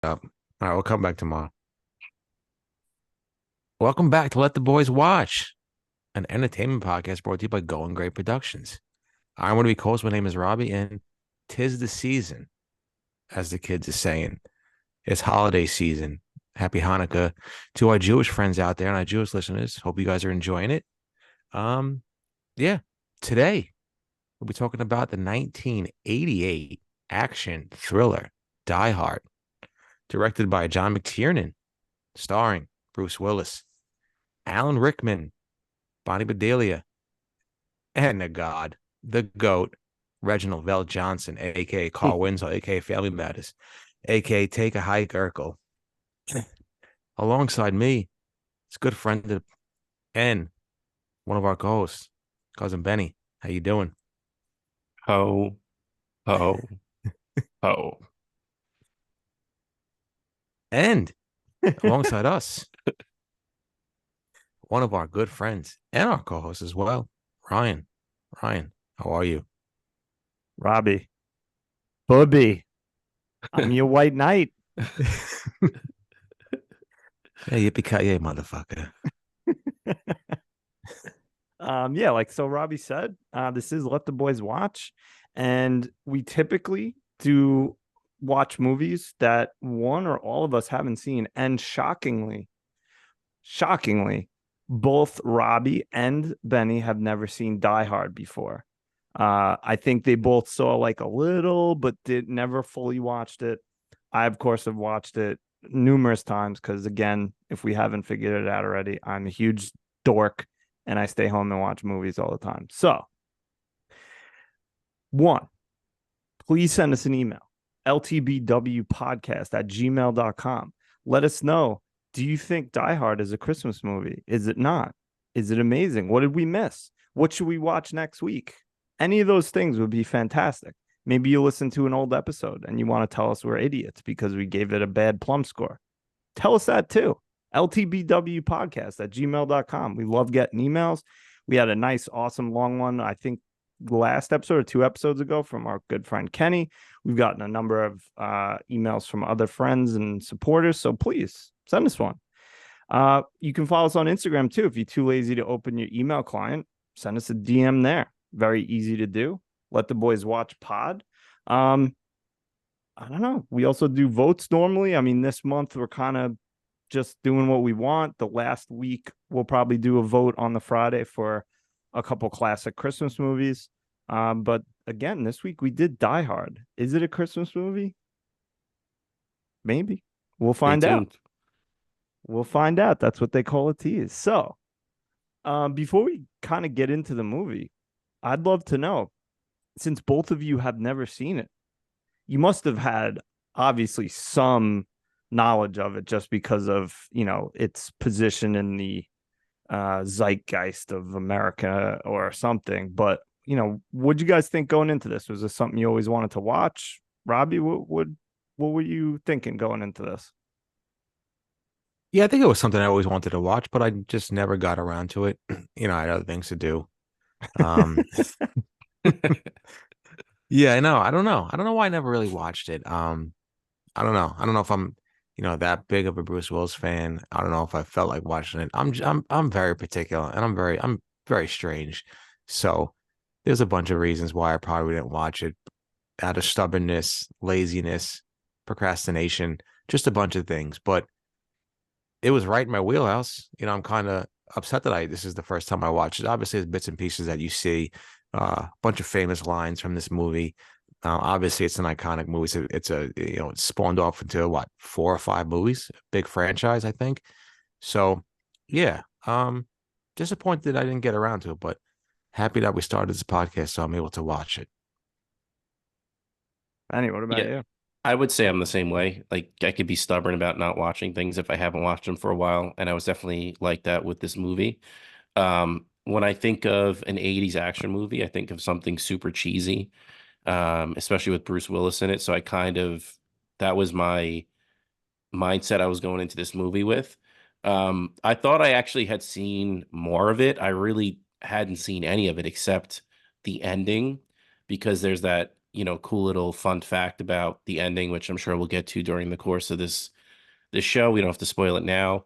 Up. All right, we'll come back tomorrow. Welcome back to Let the Boys Watch, an entertainment podcast brought to you by Going Great Productions. I'm going to be co-host. My name is Robbie, and 'tis the season, as the kids are saying. It's holiday season. Happy Hanukkah to our Jewish friends out there and our Jewish listeners. Hope you guys are enjoying it. Um, yeah, today we'll be talking about the 1988 action thriller Die Hard, directed by John McTiernan, starring Bruce Willis, Alan Rickman, Bonnie Bedelia, and the GOAT, Reginald Vell Johnson, aka Carl Winslow, aka Family Matters, aka Take a Hike Urkel. Alongside me, it's a good friend and one of our co-hosts, cousin Benny. How you doing? Ho, ho, ho. And alongside us, one of our good friends and our co-host as well, Ryan. Ryan, how are you? Robbie, Bubby, I'm your white knight. Hey, yippee-ki-yay, motherfucker. Yeah, like so Robbie said, this is Let the Boys Watch, and we typically do watch movies that one or all of us haven't seen. And shockingly, both Robbie and Benny have never seen Die Hard before. I think they both saw like a little, but did never fully watched it. I, of course, have watched it numerous times because, again, if we haven't figured it out already, I'm a huge dork and I stay home and watch movies all the time. So, one, please send us an email, ltbwpodcast@gmail.com. Let us know, do you think Die Hard is a Christmas movie? Is it not? Is it amazing? What did we miss? What should we watch next week? Any of those things would be fantastic. Maybe you listen to an old episode and you want to tell us we're idiots because we gave it a bad plum score. Tell us that too. ltbwpodcast@gmail.com. We love getting emails. We had a nice, awesome, long one, I think last episode or 2 episodes ago from our good friend Kenny. We've gotten a number of emails from other friends and supporters. So please send us one. You can follow us on Instagram too. If you're too lazy to open your email client, send us a DM there. Very easy to do. Let the Boys Watch pod. I don't know. We also do votes normally. I mean, this month we're kind of just doing what we want. The last week we'll probably do a vote on the Friday for a couple classic Christmas movies. But again, this week we did Die Hard. Is it a Christmas movie? Maybe. We'll Stay find out. tuned. We'll find out. That's what they call a tease. So, before we kind of get into the movie, I'd love to know, since both of you have never seen it, you must have had obviously some knowledge of it just because of, its position in the zeitgeist of America or something. But, what'd you guys think going into this? Was this something you always wanted to watch? Robbie, what were you thinking going into this? Yeah, I think it was something I always wanted to watch, but I just never got around to it. I had other things to do. Um, yeah, I know. I don't know. I don't know why I never really watched it. I don't know. I don't know if I'm, that big of a Bruce Willis fan. I don't know if I felt like watching it. I'm very particular and I'm very strange. So there's a bunch of reasons why I probably didn't watch it out of stubbornness, laziness, procrastination, just a bunch of things. But it was right in my wheelhouse. I'm kind of upset that I this is the first time I watched it. Obviously, there's bits and pieces that you see, a bunch of famous lines from this movie. Obviously, it's an iconic movie. So it's spawned off into what 4 or 5 movies, big franchise, I think. So, yeah, disappointed I didn't get around to it, but happy that we started this podcast, so I'm able to watch it. Annie, what about Yeah, you? I would say I'm the same way. Like, I could be stubborn about not watching things if I haven't watched them for a while, and I was definitely like that with this movie. When I think of an 80s action movie, I think of something super cheesy, especially with Bruce Willis in it. So that was my mindset I was going into this movie with. I thought I actually had seen more of it. I really hadn't seen any of it except the ending, because there's that cool little fun fact about the ending, which I'm sure we'll get to during the course of this show. We don't have to spoil it now.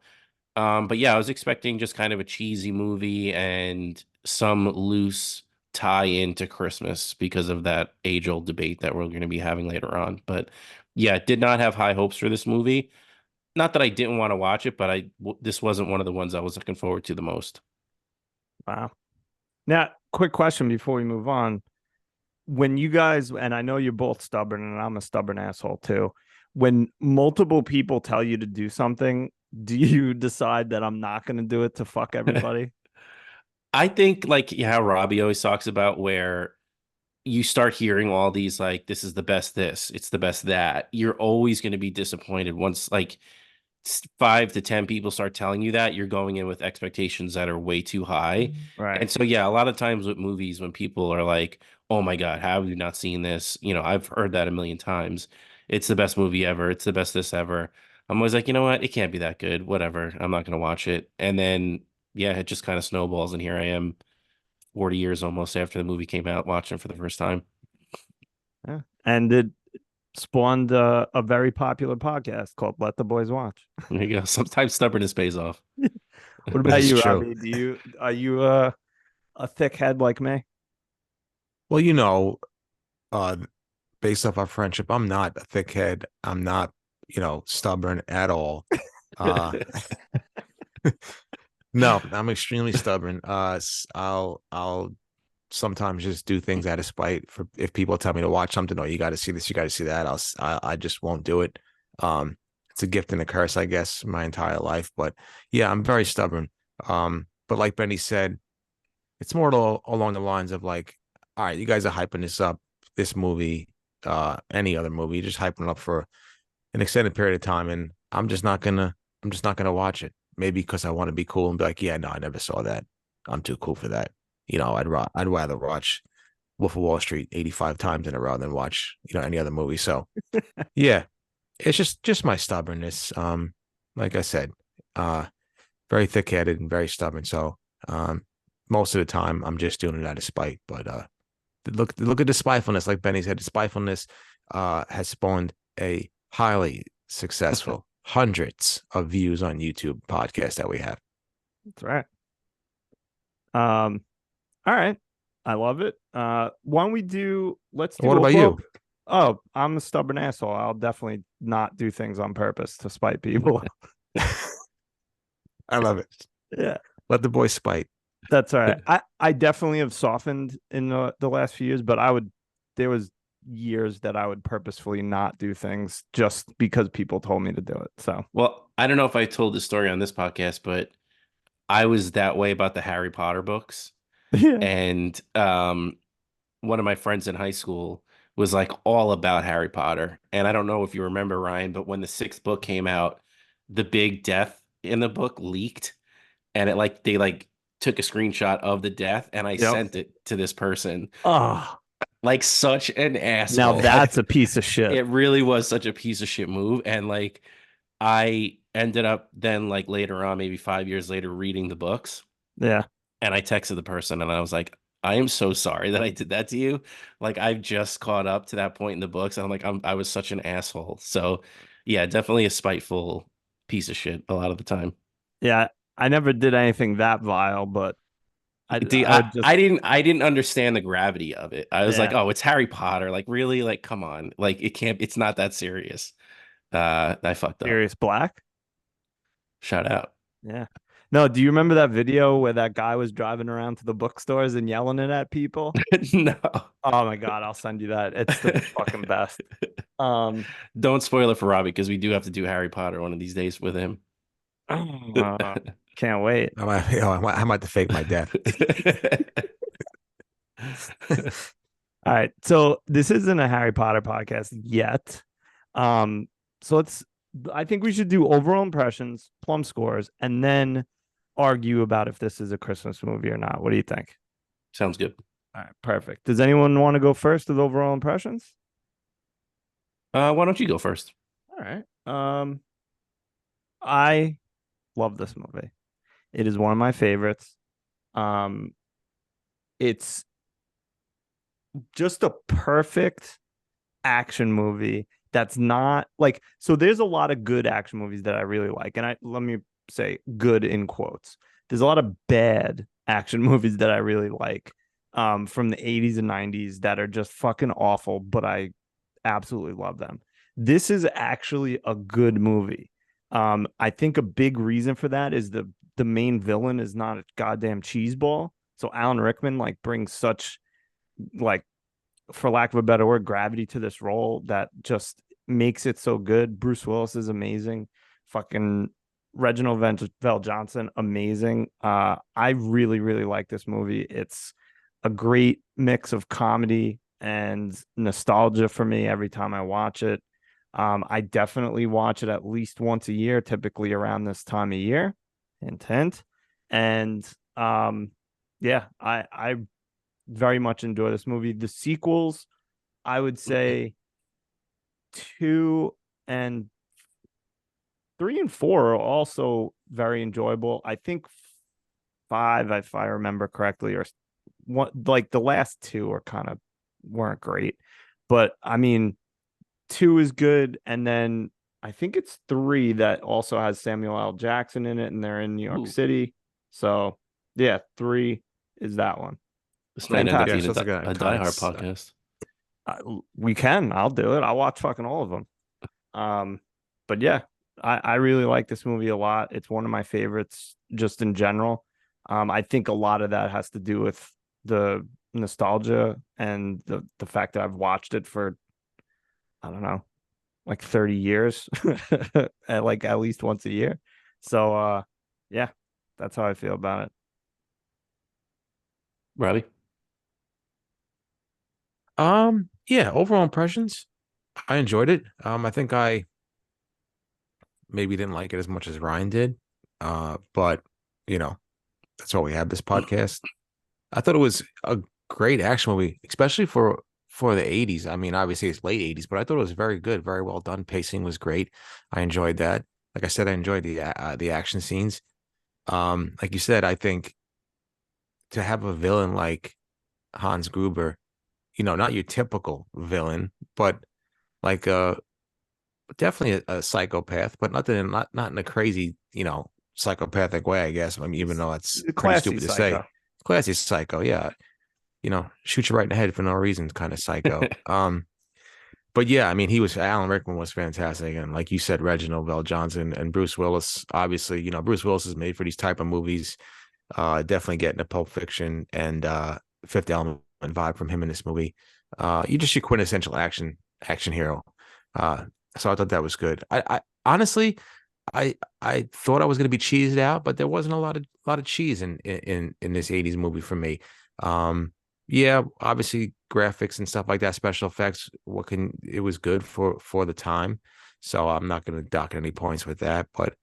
But yeah, I was expecting just kind of a cheesy movie and some loose tie into Christmas because of that age-old debate that we're going to be having later on. But yeah, did not have high hopes for this movie. Not that I didn't want to watch it, but this wasn't one of the ones I was looking forward to the most. Wow. Now, quick question before we move on. When you guys, and I know you're both stubborn, and I'm a stubborn asshole too. When multiple people tell you to do something, do you decide that I'm not going to do it to fuck everybody? I think like how Robbie always talks about where you start hearing all these like this is the best this, it's the best that. You're always going to be disappointed once like 5 to 10 people start telling you that you're going in with expectations that are way too high. Right. And so, yeah, a lot of times with movies, when people are like, oh my God, how have you not seen this? I've heard that a million times. It's the best movie ever. It's the best this ever. I'm always like, you know what? It can't be that good. Whatever. I'm not going to watch it. And then, yeah, it just kind of snowballs. And here I am 40 years almost after the movie came out, watching for the first time. Yeah. And it spawned a very popular podcast called Let the Boys Watch. There you go. Sometimes stubbornness pays off. What about That's you, true. Robbie? Are you a thick head like me? Well, uh, based off our friendship, I'm not a thickhead. I'm not, stubborn at all. Uh, no, I'm extremely stubborn. I'll sometimes just do things out of spite. For if people tell me to watch something, oh, you got to see this, you got to see that. I just won't do it. It's a gift and a curse, I guess, my entire life. But yeah, I'm very stubborn. But like Benny said, it's more along the lines of like, all right, you guys are hyping this up, this movie, any other movie, you're just hyping it up for an extended period of time, and I'm just not gonna watch it. Maybe because I want to be cool and be like, yeah, no, I never saw that. I'm too cool for that. I'd rather watch Wolf of Wall Street 85 times in a row than watch any other movie. So yeah, it's just my stubbornness. Like I said, uh, very thick headed and very stubborn. So most of the time I'm just doing it out of spite. But look at the spitefulness, like Benny said, the spitefulness has spawned a highly successful hundreds of views on YouTube podcast that we have. That's right. All right. I love it. Why don't we let's do What about you? Oh, I'm a stubborn asshole. I'll definitely not do things on purpose to spite people. I love it. Yeah. Let the boy spite. That's all right. I definitely have softened in the last few years, but there was years that I would purposefully not do things just because people told me to do it. So, Well, I don't know if I told this story on this podcast, but I was that way about the Harry Potter books. yeah. And one of my friends in high school was like all about Harry Potter. And I don't know if you remember, Ryan, but when the sixth book came out, the big death in the book leaked, and they took a screenshot of the death, and I Yep. sent it to this person. Oh, Like such an now asshole. that's a piece of shit. It really was such a piece of shit move. And like I ended up then like later on, maybe 5 years later, reading the books. Yeah. And I texted the person and I was like, I am so sorry that I did that to you. Like I've just caught up to that point in the books. And I'm like, I was such an asshole. So yeah, definitely a spiteful piece of shit a lot of the time. Yeah. I never did anything that vile, but Dude, I would just, I didn't understand the gravity of it. I was like, yeah. oh, it's Harry Potter. Like really, like come on. Like it's not that serious. I fucked up. Sirius Black. Shout out. Yeah. No, do you remember that video where that guy was driving around to the bookstores and yelling it at people? No. Oh my God, I'll send you that. It's the fucking best. Um, Don't spoil it for Robbie because we do have to do Harry Potter one of these days with him. can't wait. I might have to fake my death. All right. So this isn't a Harry Potter podcast yet. So I think we should do overall impressions, plum scores, and then argue about if this is a Christmas movie or not. What do you think? Sounds good. All right, perfect. Does anyone want to go first with overall impressions? Why don't you go first? All right. I love this movie. It is one of my favorites. It's just a perfect action movie that's not like, so there's a lot of good action movies that I really like. And I let me say good in quotes. There's a lot of bad action movies that I really like from the 80s and 90s that are just fucking awful, but I absolutely love them. This is actually a good movie. I think a big reason for that is the main villain is not a goddamn cheeseball. So Alan Rickman like brings such like, for lack of a better word, gravity to this role that just makes it so good. Bruce Willis is amazing. Fucking Reginald Vel Johnson, amazing. I really, really like this movie. It's a great mix of comedy and nostalgia for me every time I watch it. I definitely watch it at least once a year, typically around this time of year. Hint, hint. And yeah, I very much enjoy this movie. The sequels, I would say two and three and four are also very enjoyable. I think five, if I remember correctly, or one like the last two are kind of weren't great. But I mean, two is good, and then I think it's three that also has Samuel L. Jackson in it, and they're in New York Ooh, City. So yeah, three is that one. this might end up Yeah, Fantastic. being so it's like an a iconic. diehard podcast. We can. I'll do it. I'll watch fucking all of them. But yeah, I really like this movie a lot. It's one of my favorites just in general. I think a lot of that has to do with the nostalgia and the fact that I've watched it for, I don't know, like 30 years, at least once a year. So yeah, that's how I feel about it. Robbie? Yeah, overall impressions, I enjoyed it. I think I maybe didn't like it as much as Ryan did. But you know, that's why we have this podcast. I thought it was a great action movie, especially for the 80s. I mean, obviously it's late 80s, but I thought it was very good, very well done. Pacing was great. I enjoyed that. Like I said, I enjoyed the action scenes. Like you said, I think to have a villain like Hans Gruber, not your typical villain, but like definitely a psychopath, but not in a crazy, psychopathic way, I guess. I mean, even though that's pretty Classy stupid to say. psycho. Classy psycho, yeah. Shoot you right in the head for no reason, kind of psycho. But yeah, I mean, Alan Rickman was fantastic, and like you said, Reginald Vel Johnson and Bruce Willis. Obviously, Bruce Willis is made for these type of movies. Definitely getting a Pulp Fiction and Fifth Element vibe from him in this movie. You just your quintessential action hero. Uh, so I thought that was good. I honestly, I thought I was going to be cheesed out, but there wasn't a lot of cheese in this '80s movie for me. Yeah, obviously graphics and stuff like that, special effects. It was good for the time, so I'm not going to dock any points with that. But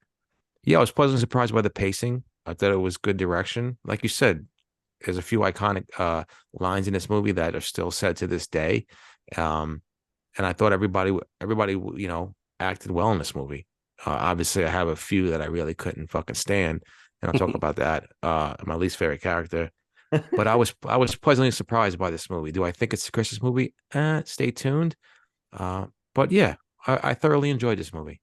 yeah, I was pleasantly surprised by the pacing. I thought it was good direction. Like you said, there's a few iconic lines in this movie that are still said to this day. Um, and I thought everybody acted well in this movie. Obviously, I have a few that I really couldn't fucking stand, and I'll talk about that. My least favorite character, but I was pleasantly surprised by this movie. Do I think it's a Christmas movie? Stay tuned. But yeah, I thoroughly enjoyed this movie.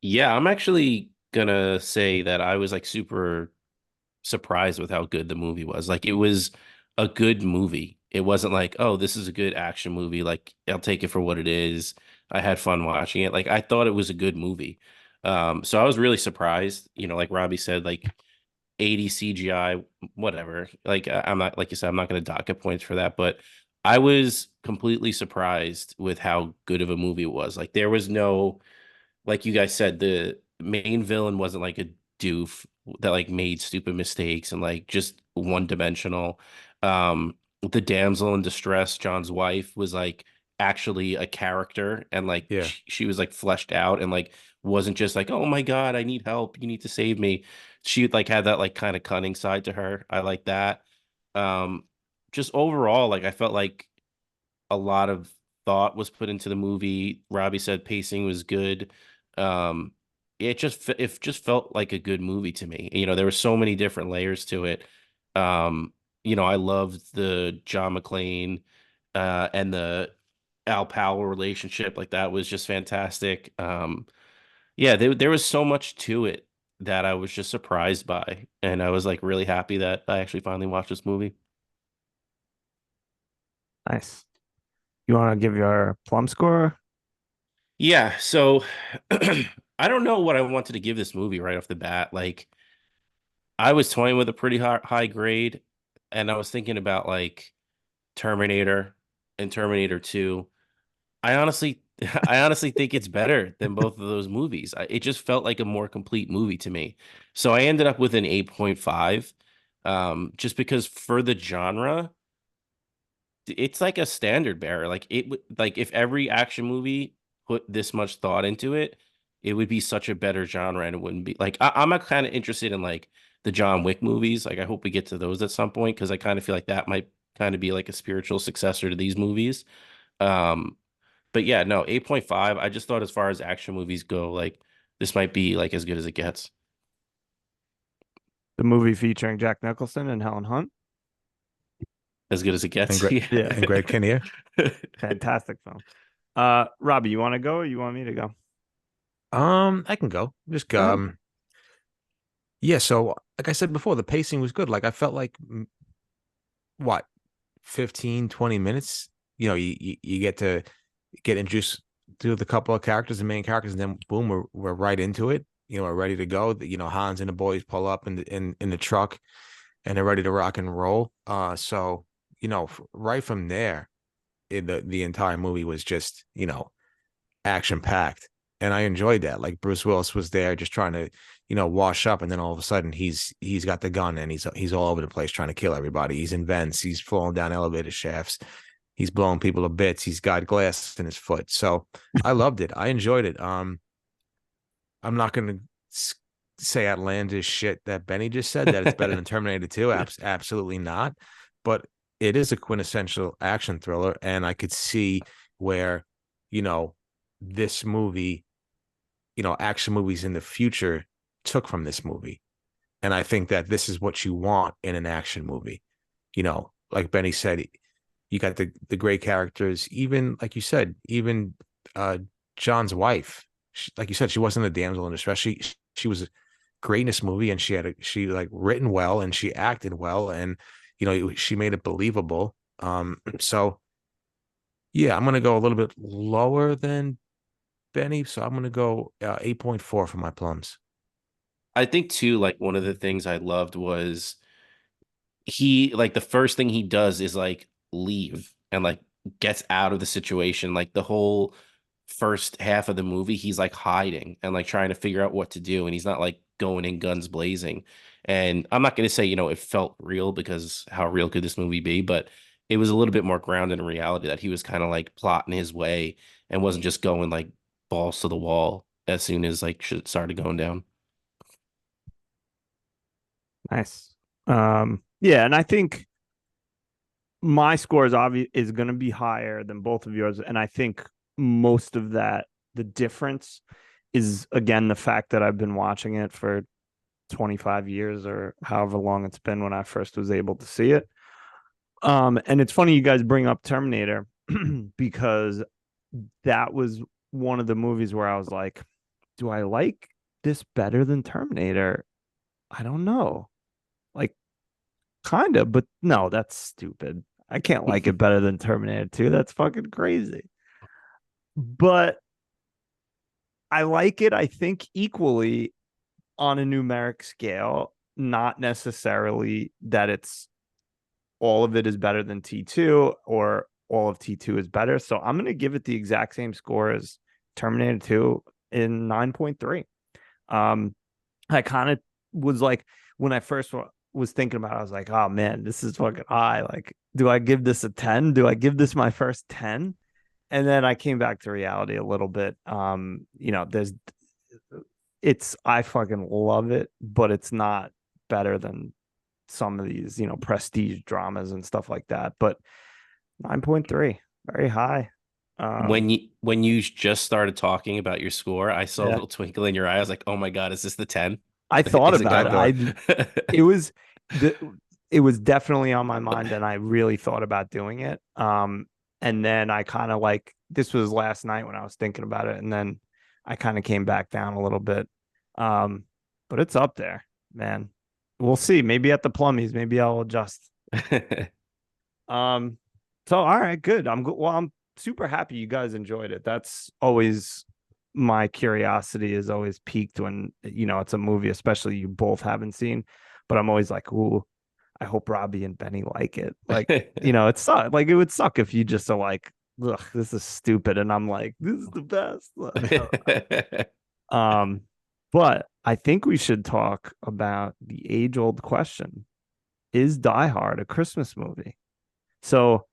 Yeah, I'm actually gonna say that I was like super surprised with how good the movie was. Like it was a good movie. It wasn't like, oh, this is a good action movie. Like I'll take it for what it is. I had fun watching it. Like I thought it was a good movie. So I was really surprised. Like Robbie said, like 80 CGI, whatever. Like I'm not, like you said, I'm not going to dock it points for that, but I was completely surprised with how good of a movie it was. Like there was no, like you guys said, the main villain wasn't like a doof that like made stupid mistakes and like just one dimensional. The damsel in distress, John's wife, was like actually a character and like Yeah, she was like fleshed out and like wasn't just like, oh my God, I need help. You need to save me. She like had that like kind of cunning side to her. I like that. Um, just overall, like I felt like a lot of thought was put into the movie. Robbie said pacing was good. Um, it just felt like a good movie to me. There were so many different layers to it. Um, I loved the John McClane and the Al Powell relationship. Like that was just fantastic. Yeah, there was so much to it that I was just surprised by, and I was like really happy that I actually finally watched this movie. Nice. You want to give your plum score? Yeah, so I don't know what I wanted to give this movie right off the bat. Like I was toying with a pretty high grade, and I was thinking about like Terminator and Terminator 2. I honestly I honestly think it's better than both of those movies. It just felt like a more complete movie to me. So I ended up with an 8.5 just because for the genre it's like a standard bearer. Like it would like if every action movie put this much thought into it, it would be such a better genre and it wouldn't be like I'm kind of interested in like the John Wick movies. Like I hope we get to those at some point because I kind of feel like that might kind of be like a spiritual successor to these movies. Um, but yeah, no, 8.5. I just thought as far as action movies go, like this might be like as good as it gets. The movie featuring Jack Nicholson and Helen Hunt. As good as it And gets. Greg Yeah. Yeah, and Greg Kinnear. fantastic film. Robbie, you want to go or you want me to go? I can go. Just Go ahead. yeah. So like I said before, the pacing was good. Like I felt like what 15, 20 minutes. You get to get introduced to the couple of characters, the main characters, and then boom, we're right into it. We're ready to go. Hans and the boys pull up in the truck, and they're ready to rock and roll. So right from there, the entire movie was just action packed, and I enjoyed that. Like Bruce Willis was there, just trying to wash up, and then all of a sudden he's got the gun and he's all over the place trying to kill everybody. He's in vents, he's falling down elevator shafts, he's blowing people to bits, he's got glass in his foot. So I loved it. I enjoyed it. I'm not gonna say outlandish shit that Benny just said that it's better than Terminator 2. Absolutely not. But it is a quintessential action thriller, and I could see where you know this movie, action movies in the future took from this movie. And I think that this is what you want in an action movie. Like Benny said, you got the great characters, even like you said, even John's wife. Like you said, she wasn't a damsel in distress. She was great in this movie, and she like written well and she acted well, and she made it believable. So yeah, I'm gonna go a little bit lower than Benny, so I'm gonna go 8.4 for my plums. I think too, like one of the things I loved was he like the first thing he does is like leave and like gets out of the situation. Like the whole first half of the movie, he's like hiding and like trying to figure out what to do, and he's not like going in guns blazing. And I'm not going to say, it felt real because how real could this movie be? But it was a little bit more grounded in reality that he was kind of like plotting his way and wasn't just going like balls to the wall as soon as like shit started going down. Nice. Yeah, and I think my score is going to be higher than both of yours, and I think most of that the difference is again the fact that I've been watching it for 25 years or however long it's been when I first was able to see it. And it's funny you guys bring up Terminator because that was one of the movies where I was like, do I like this better than Terminator? I don't know. Like kind of, but no, that's stupid. I can't like it better than Terminator 2. That's fucking crazy. But I like it, I think, equally on a numeric scale, not necessarily that it's all of it is better than T2 or all of T2 is better. So I'm going to give it the exact same score as Terminator 2 in 9.3. I kind of was like, when I first was thinking about it, I was like, oh man, this is fucking high. Like, do I give this a 10? Do I give this my first 10? And then I came back to reality a little bit. I fucking love it, but it's not better than some of these, prestige dramas and stuff like that. But 9.3, very high. When you just started talking about your score, I saw a Yeah, little twinkle in your eye. I was like, "Oh my God, is this the 10?" I thought Is it about gonna it. go? It was the it was definitely on my mind, and I really thought about doing it. And then I kind of like this was last night when I was thinking about it, and then I kind of came back down a little bit. Um, but it's up there, man. We'll see. Maybe at the Plummies, maybe I'll adjust. Um, so all right, good. I'm good. Well, I'm super happy you guys enjoyed it. That's always my curiosity is always piqued when it's a movie, especially you both haven't seen. But I'm always like, ooh, I hope Robbie and Benny like it. Like, it's like it would suck if you just are like, ugh, this is stupid, and I'm like, this is the best. Um, but I think we should talk about the age-old question: is Die Hard a Christmas movie? So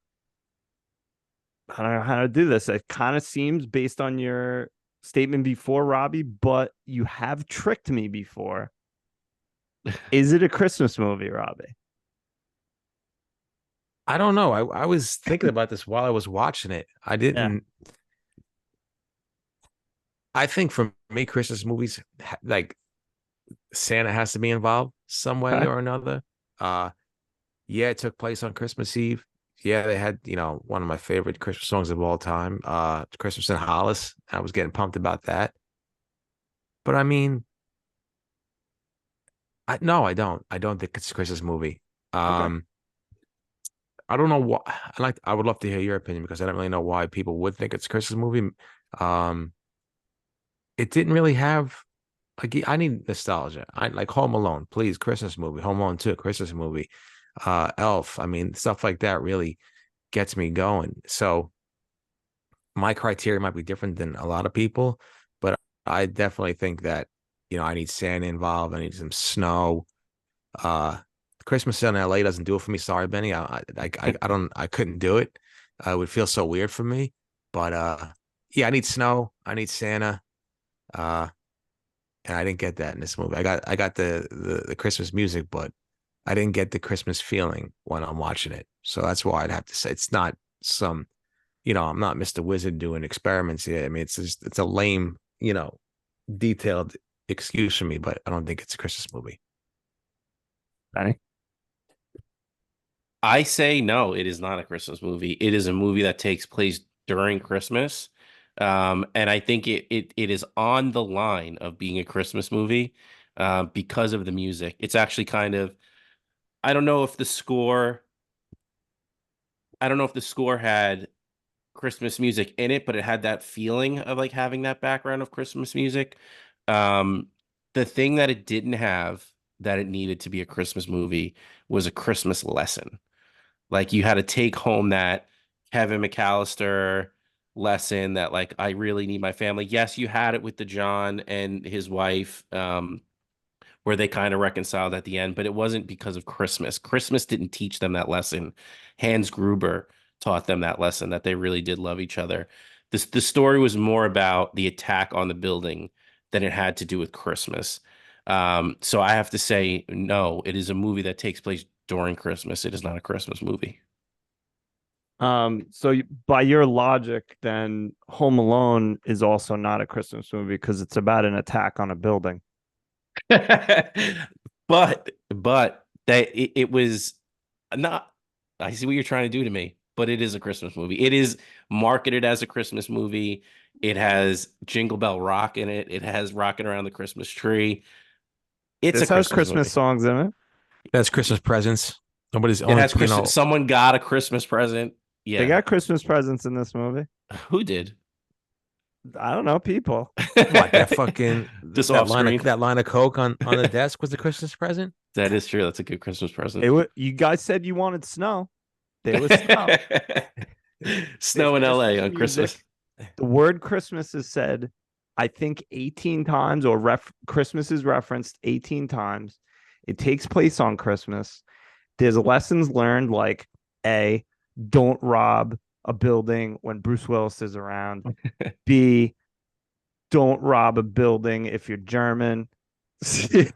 I don't know how to do this. It kind of seems based on your statement before, Robbie, but you have tricked me before. Is it a Christmas movie, Robbie? I don't know. I was thinking about this while I was watching it. I Yeah. didn't. I think for me, Christmas movies like Santa has to be involved some way Okay. or another. Uh, yeah, it took place on Christmas Eve. Yeah, they had, one of my favorite Christmas songs of all time, Christmas in Hollis. I was getting pumped about that. But I mean, no, I don't. I don't think it's a Christmas movie. Okay. Um, I don't know what I would love to hear your opinion because I don't really know why people would think it's a Christmas movie. Um, it didn't really have like I need nostalgia. I like Home Alone, please, Christmas movie, Home Alone 2, Christmas movie, Elf. I mean, stuff like that really gets me going. So my criteria might be different than a lot of people, but I definitely think that, I need Santa involved. I need some snow. Uh, Christmas in LA doesn't do it for me. Sorry, Benny. I couldn't do it. It would feel so weird for me. But yeah, I need snow. I need Santa. Uh, and I didn't get that in this movie. I got the Christmas music, but I didn't get the Christmas feeling when I'm watching it. So that's why I'd have to say it's not some, I'm not Mr. Wizard doing experiments here. I mean, it's a lame, detailed excuse for me, but I don't think it's a Christmas movie. Benny? I say no, it is not a Christmas movie. It is a movie that takes place during Christmas. And I think it is on the line of being a Christmas movie because of the music. It's actually kind of, I don't know if the score, I don't know if the score had Christmas music in it, but it had that feeling of like having that background of Christmas music. Um, the thing that it didn't have that it needed to be a Christmas movie was a Christmas lesson. Like you had to take home that Kevin McAllister lesson that like I really need my family. Yes, you had it with the John and his wife, where they kind of reconciled at the end, but it wasn't because of Christmas. Christmas didn't teach them that lesson. Hans Gruber taught them that lesson that they really did love each other. The story was more about the attack on the building than it had to do with Christmas. So I have to say, no, it is a movie that takes place during Christmas. It is not a Christmas movie. So by your logic, then Home Alone is also not a Christmas movie because it's about an attack on a building. But it was not. I see what you're trying to do to me, but it is a Christmas movie. It is marketed as a Christmas movie. It has Jingle Bell Rock in it. It has Rocking Around the Christmas Tree. It's a This has Christmas Christmas movie. songs in it. That's Christmas presents. Nobody's It only, has Christmas. Someone got a Christmas present. They Yeah. got Christmas presents in this movie. Who did? I don't know, people. what that fucking Just that off line of screen. that line of Coke on the desk was the Christmas present. That is true. That's a good Christmas present. It was you guys said you wanted snow. There was snow. There's Snow in LA Christmas on Christmas. music. The word Christmas is said, I think, 18 times, or Christmas is referenced 18 times. It takes place on Christmas. There's lessons learned like A, don't rob a building when Bruce Willis is around. B, don't rob a building if you're German. C,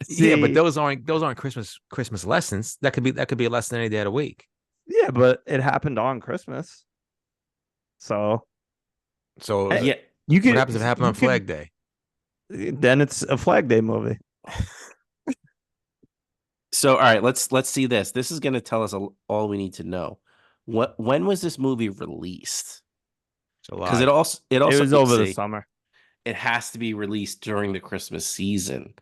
Yeah, but those aren't Christmas lessons. That could be a lesson any day of the week. yeah, but it happened on Christmas. So So Yeah. you what could happens if it happened on Flag Day? then it's a Flag Day movie. So, all right, let's see this. This is going to tell us all we need to know. When was this movie released? Because July. it It also was over the see summer. it has to be released during the Christmas season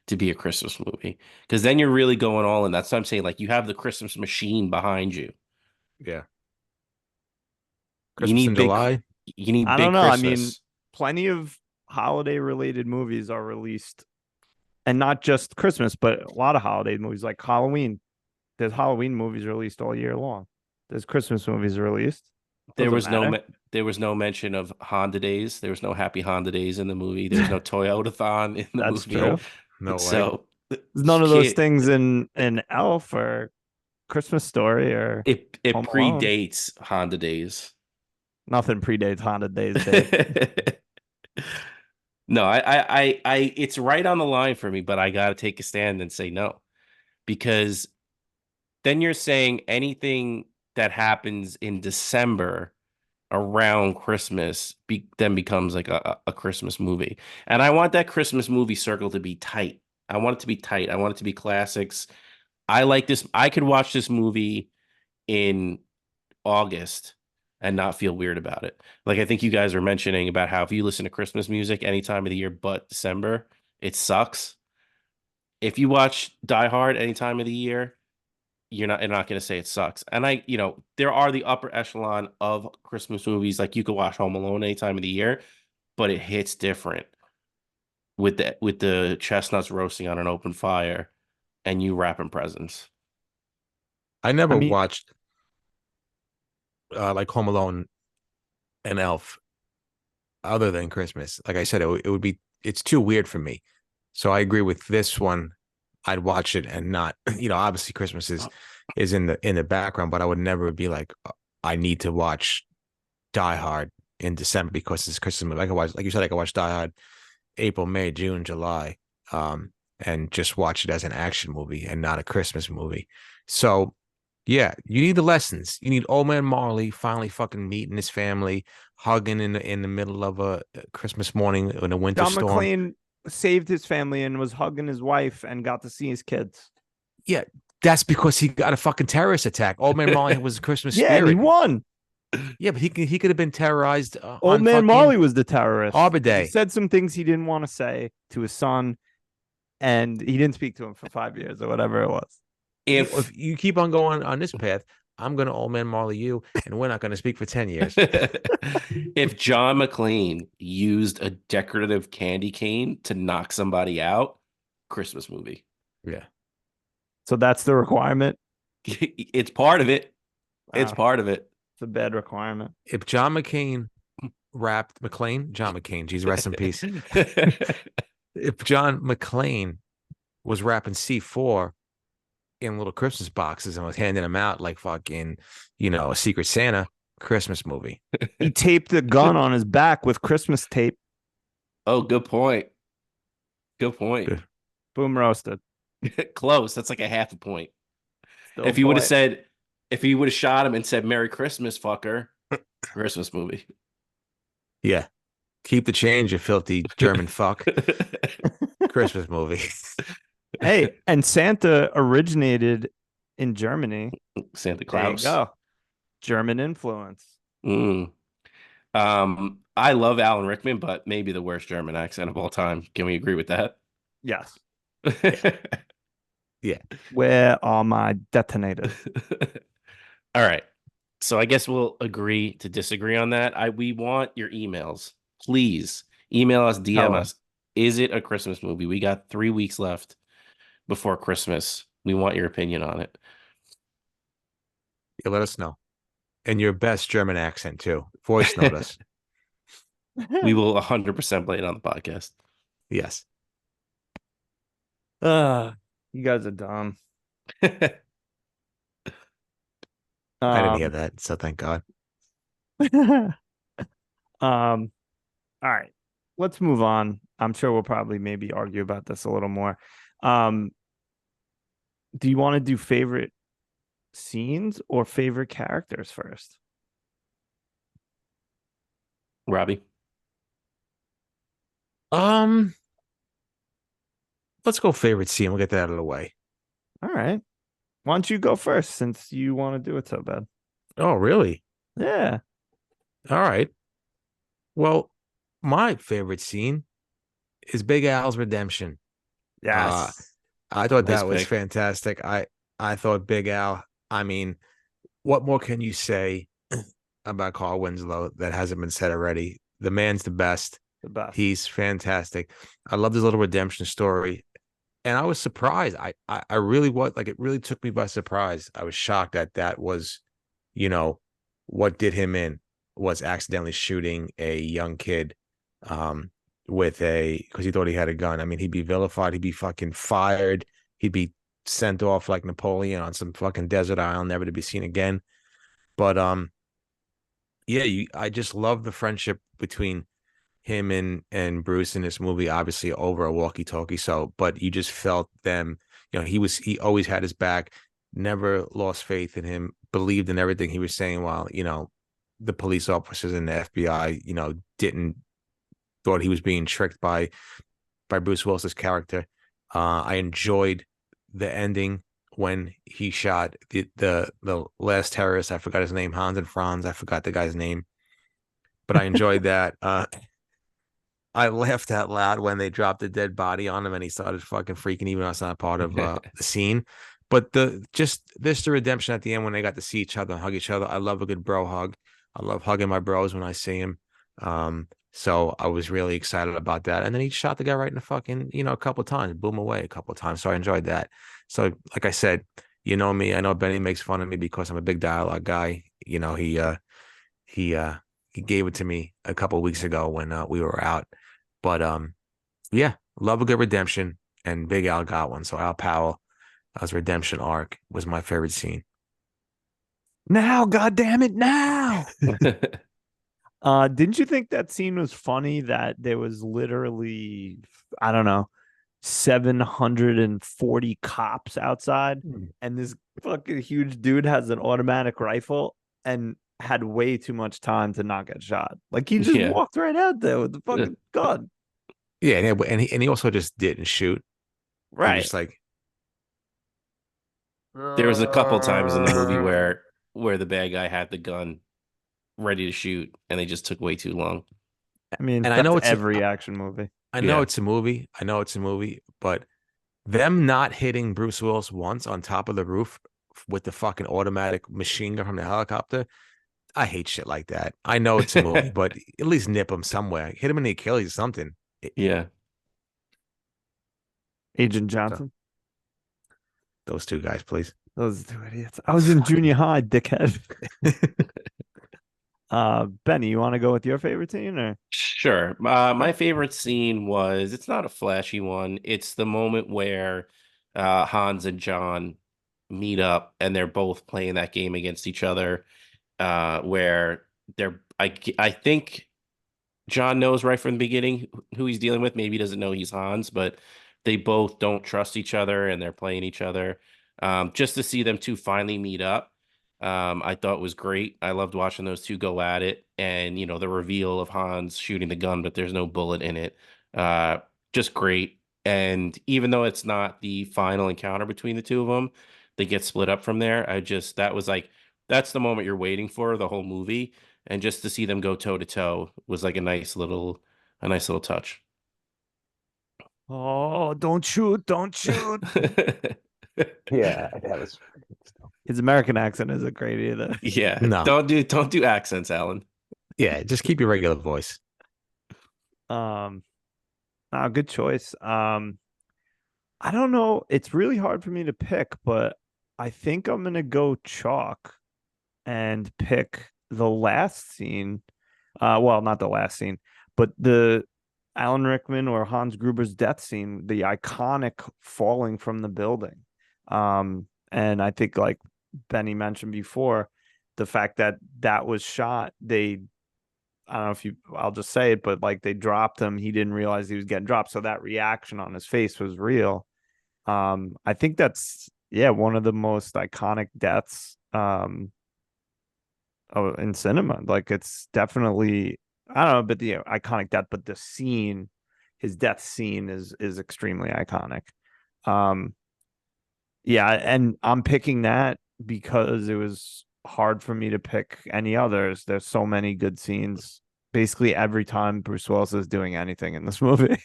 to be a Christmas movie. Because then you're really going all in. That's what I'm saying. Like you have the Christmas machine behind you. Yeah. You Christmas in need big July. you need I don't big know. I mean, Christmas. plenty of holiday related movies are released, and not just Christmas, but a lot of holiday movies like Halloween. There's Halloween movies released all year long. There's Christmas movies released. There Doesn't was no matter. there was no mention of Honda Days. There was no Happy Honda Days in the movie. There was no Toyotathon in the That's movie. true. Nope. No way. So There's you none of those can't things in Elf or Christmas Story or it Home Alone. predates Honda Days. Nothing predates Honda Days, babe. No, it's right on the line for me, but I got to take a stand and say no because then you're saying anything that happens in December around Christmas then becomes like a Christmas movie. And I want that Christmas movie circle to be tight. I want it to be tight. I want it to be classics. I like this. I could watch this movie in August and not feel weird about it. Like I think you guys are mentioning about how if you listen to Christmas music any time of the year but December, it sucks. If you watch Die Hard any time of the year, you're not going to say it sucks. And there are the upper echelon of Christmas movies. Like you could watch Home Alone any time of the year, but it hits different with the chestnuts roasting on an open fire and you wrapping presents. I I never mean, watched like Home Alone and Elf other than Christmas. Like I said, it would be it's too weird for me. So I agree with this one. I'd watch it and not, obviously Christmas is in the background, but I would never be like, I need to watch Die Hard in December because it's Christmas movie. I can watch, like you said, I can watch Die Hard April, May, June, July, and just watch it as an action movie and not a Christmas movie. So yeah, you need the lessons. You need old man Marley finally fucking meeting his family, hugging in the middle of a Christmas morning in a winter John storm. McClane saved his family and was hugging his wife and got to see his kids. Yeah, that's because he got a fucking terrorist attack. Old man Marley was a Christmas Yeah, and he spirit. won. Yeah, but he could have been terrorized Old on man fucking Marley was the terrorist. Arbor He Day. said some things he didn't want to say to his son, and he didn't speak to him for 5 years or whatever it was. If you keep on going on this path, I'm gonna old man Marley you, and we're not gonna speak for 10 years. If John McClane used a decorative candy cane to knock somebody out, Christmas movie. Yeah. So that's the requirement. It's part of it. It's Wow, part of it. it's a bad requirement. If John McCain John McCain, geez, rest in peace. If John McClane was rapping C4 in little Christmas boxes and was handing them out like fucking, a Secret Santa Christmas movie. He taped the gun on his back with Christmas tape. Oh, good point. Good point. Good. Boom roasted. Close. That's like a half a point. Still If he would have point. said, if he would have shot him and said "Merry Christmas, fucker," Christmas movie. Yeah. Keep the change, you filthy German fuck. Christmas movie. Hey, and Santa originated in Germany. Santa There you Claus. go. German influence. Mm. I love Alan Rickman, but maybe the worst German accent of all time. Can we agree with that? Yes. Yeah. Where are my detonators? All right. So I guess we'll agree to disagree on that. We want your emails. Please email us, DM us. Is it a Christmas movie? We got 3 weeks left before Christmas. We want your opinion on it. Yeah, let us know. And your best German accent too. Voice note us. We will 100% play it on the podcast. Yes. You guys are dumb. I didn't hear that, so thank God. All right. Let's move on. I'm sure we'll probably maybe argue about this a little more. Do you want to do favorite scenes or favorite characters first? Robbie? Let's go favorite scene. We'll get that out of the way. All right. Why don't you go first since you want to do it so bad? Oh, really? Yeah. All right. Well, my favorite scene is Big Al's redemption. Uh, Yes. I thought Nice that was pick. fantastic. I thought Big Al, I mean, what more can you say about Carl Winslow that hasn't been said already? The man's the best. The best. He's fantastic. I love his little redemption story. And I was surprised. I really was like, it really took me by surprise. I was shocked that that was, you know, what did him in was accidentally shooting a young kid um with a because he thought he had a gun. I mean, he'd be vilified, he'd be fucking fired, he'd be sent off like Napoleon on some fucking desert island, never to be seen again. But yeah, I just love the friendship between him and Bruce in this movie, obviously over a walkie-talkie. So, but you just felt them, he always had his back, never lost faith in him, believed in everything he was saying while, the police officers and the FBI, didn't thought he was being tricked by Bruce Willis's character. I enjoyed the ending when he shot the last terrorist. I forgot his name, Hans and Franz. I forgot the guy's name, but I enjoyed that. I laughed out loud when they dropped the dead body on him and he started fucking freaking, even though it's not part of the scene. But the redemption at the end when they got to see each other and hug each other. I love a good bro hug. I love hugging my bros when I see him. So I was really excited about that. And then he shot the guy right in the fucking, a couple of times, boom away a couple of times. So I enjoyed that. So like I said, you know me, I know Benny makes fun of me because I'm a big dialogue guy. He he gave it to me a couple of weeks ago when we were out. But yeah, love a good redemption, and Big Al got one. So Al Powell, his redemption arc was my favorite scene. Now, God damn it, now. Didn't you think that scene was funny that there was literally, I don't know, 740 cops outside, and this fucking huge dude has an automatic rifle and had way too much time to not get shot. Like he just Yeah. walked right out there with the fucking gun. Yeah, and he also just didn't shoot. He was Right. just like, There was a couple times in the movie where the bad guy had the gun ready to shoot and they just took way too long. I mean, and that's every action movie. I know Yeah. it's a movie. I know it's a movie, but them not hitting Bruce Willis once on top of the roof with the fucking automatic machine gun from the helicopter. I hate shit like that. I know it's a movie, but at least nip him somewhere. Hit him in the Achilles or something. Yeah. Agent So, Johnson. those two guys, please. Those two idiots. I was in junior high, dickhead. Benny, you want to go with your favorite scene or? Sure. My favorite scene was it's not a flashy one. It's the moment where Hans and John meet up and they're both playing that game against each other. Where I think John knows right from the beginning who he's dealing with. Maybe he doesn't know he's Hans, but they both don't trust each other and they're playing each other. Just to see them two finally meet up, I thought was great. I loved watching those two go at it, and the reveal of Hans shooting the gun, but there's no bullet in it. Uh, just great. And even though it's not the final encounter between the two of them, they get split up from there. That was like that's the moment you're waiting for the whole movie, and just to see them go toe to toe was like a nice little touch. Oh, don't shoot, don't shoot. Yeah, that was His American accent isn't great either. Yeah, no. don't do accents, Alan. Yeah, just keep your regular voice. Um, good choice. I don't know. It's really hard for me to pick, but I think I'm gonna go chalk and pick the last scene. Well, not the last scene, but the Alan Rickman or Hans Gruber's death scene, the iconic falling from the building. And I think like Benny mentioned before, the fact that that was shot, I don't know if I'll just say it, but like they dropped him. He didn't realize he was getting dropped. So that reaction on his face was real. I think that's, yeah, one of the most iconic deaths, in cinema. Like it's definitely, I don't know, but the iconic death, but the scene, his death scene is extremely iconic. Um, Yeah, and I'm picking that because it was hard for me to pick any others. There's so many good scenes basically every time Bruce Willis is doing anything in this movie.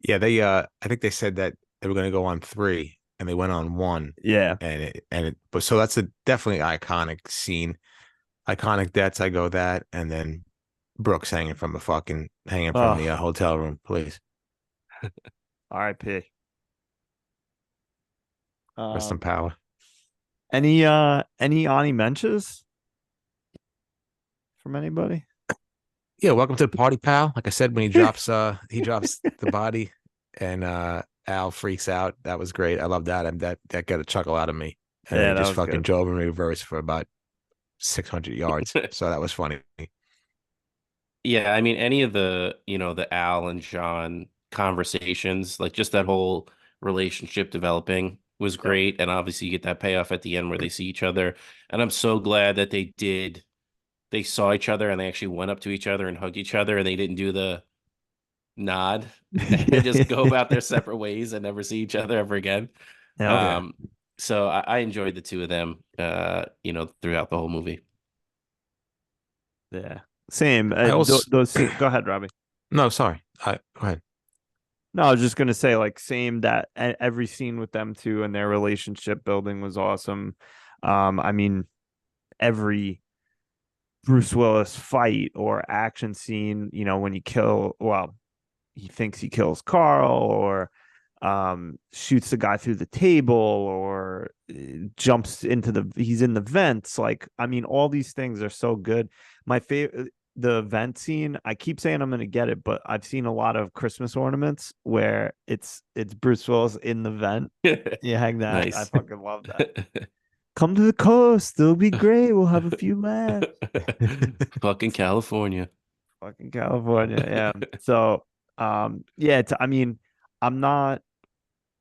Yeah, I think they said that they were gonna go on three and they went on one. Yeah. But so that's a definitely iconic scene. Iconic deaths, I go that, and then Brooks hanging from the Oh, hotel room, please. R.I.P. Rest in Um, power. any Ani Menches from anybody? Yeah, welcome to the party, pal. Like I said, when he drops the body and Al freaks out. That was great. I love that. And that got a chuckle out of me. And then Yeah, he that just was fucking good. drove in reverse for about 600 yards. So that was funny. Yeah, I mean, any of the, the Al and John conversations, like just that whole relationship developing was Yep. great. And obviously you get that payoff at the end where they see each other. And I'm so glad that they saw each other and they actually went up to each other and hugged each other and they didn't do the nod and just go about their separate ways and never see each other ever again. Hell yeah. Um, so I enjoyed the two of them, throughout the whole movie. Yeah. Same. I also Those scenes. Go ahead, Robbie. no, sorry. I go ahead. No, I was just gonna say, like, same that every scene with them two and their relationship building was awesome. I mean, every Bruce Willis fight or action scene, when he thinks he kills Carl or shoots the guy through the table or jumps into he's in the vents. Like, I mean, all these things are so good. My favorite, the vent scene, I keep saying I'm gonna get it, but I've seen a lot of Christmas ornaments where it's Bruce Willis in the vent. You hang that. I Nice. fucking love that. Come to the coast. It'll be great. We'll have a few laughs. Fucking California. Fucking California. Yeah. So, yeah, I mean, I'm not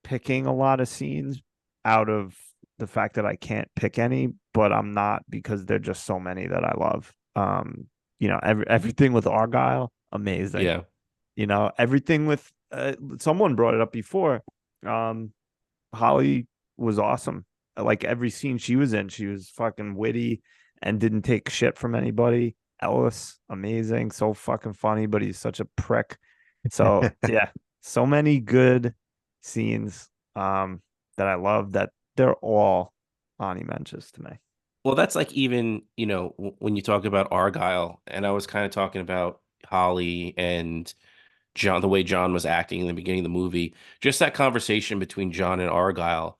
picking a lot of scenes out of the fact that I can't pick any, but I'm not because there're just so many that I love. Everything with Argyle, amazing. Yeah. Everything with someone brought it up before. Holly was awesome. Like every scene she was in, she was fucking witty and didn't take shit from anybody. Ellis, amazing, so fucking funny, but he's such a prick. So yeah, so many good scenes that I love that they're all Ani mentions to me. Well, that's like even, when you talk about Argyle, and I was kind of talking about Holly and John, the way John was acting in the beginning of the movie, just that conversation between John and Argyle.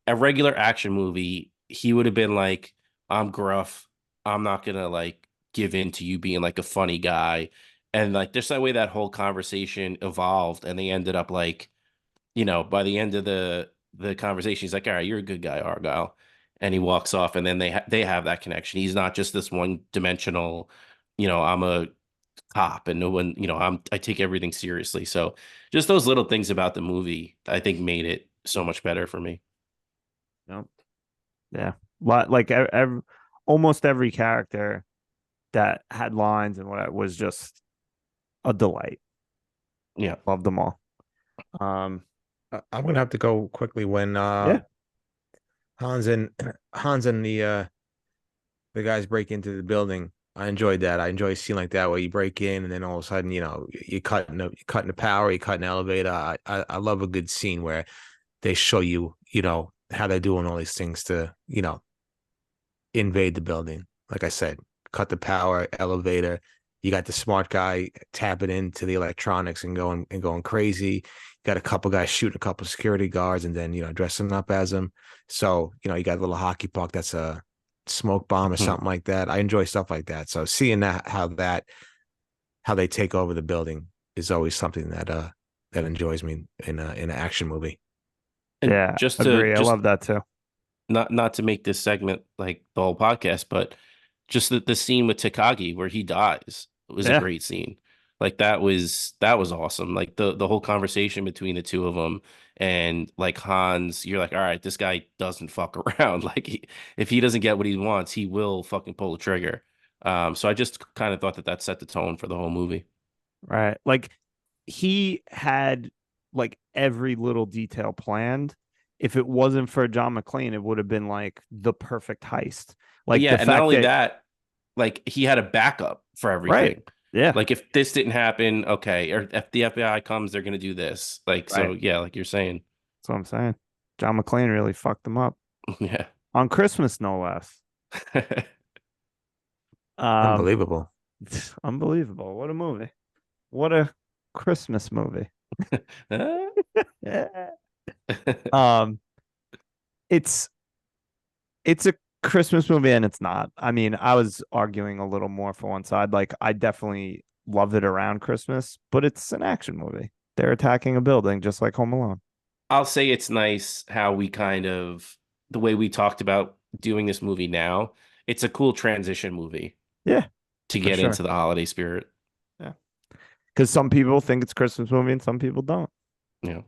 A regular action movie, he would have been like, I'm gruff. I'm not gonna like give in to you being like a funny guy. And like just that way that whole conversation evolved and they ended up like, by the end of the conversation, he's like, all right, you're a good guy, Argyle. And he walks off and then they have that connection. He's not just this one dimensional, I'm a cop and no one, I take everything seriously. So just those little things about the movie, I think made it so much better for me. No, yeah, like almost every character that had lines and what was just a delight. Yeah. Loved them all. Um, I'm gonna have to go quickly when yeah, Hans and Hans and the guys break into the building. I enjoyed that. I enjoy a scene like that where you break in and then all of a sudden, you're cutting the power, you're cutting the elevator. I love a good scene where they show you, how they're doing all these things to, invade the building. Like I said, cut the power, elevator. You got the smart guy tapping into the electronics and going crazy. You got a couple guys shooting a couple security guards and then dressing up as them. So you got a little hockey puck that's a smoke bomb or something like that. I enjoy stuff like that. So seeing how they take over the building is always something that enjoys me in an action movie. And yeah, just to agree. I just love that too. not to make this segment like the whole podcast, but just the scene with Takagi where he dies was a Yeah, great scene. Like that was awesome. Like the whole conversation between the two of them and like Hans, you're like, all right, this guy doesn't fuck around. Like if he doesn't get what he wants, he will fucking pull the trigger. So I just kind of thought that set the tone for the whole movie. right. Like he had like every little detail planned. If it wasn't for John McClane, it would have been like the perfect heist. Like Yeah, the and not fact only that that, like he had a backup for right, everything. yeah, Like if this didn't happen, okay, or if the FBI comes, they're gonna do this. Like right. so, yeah, like you're saying, That's what I'm saying. John McClane really fucked them up yeah. on Christmas, no less. Um, Unbelievable. unbelievable. What a movie. What a Christmas movie. Yeah. Um, it's it's a Christmas movie and it's not. I mean, I was arguing a little more for one side. Like, I definitely love it around Christmas, but it's an action movie. They're attacking a building just like Home Alone. I'll say it's nice how we kind of the way we talked about doing this movie now. It's a cool transition movie Yeah, to for get sure. into the holiday spirit. Yeah. Because some people think it's Christmas movie and some people don't. Yeah.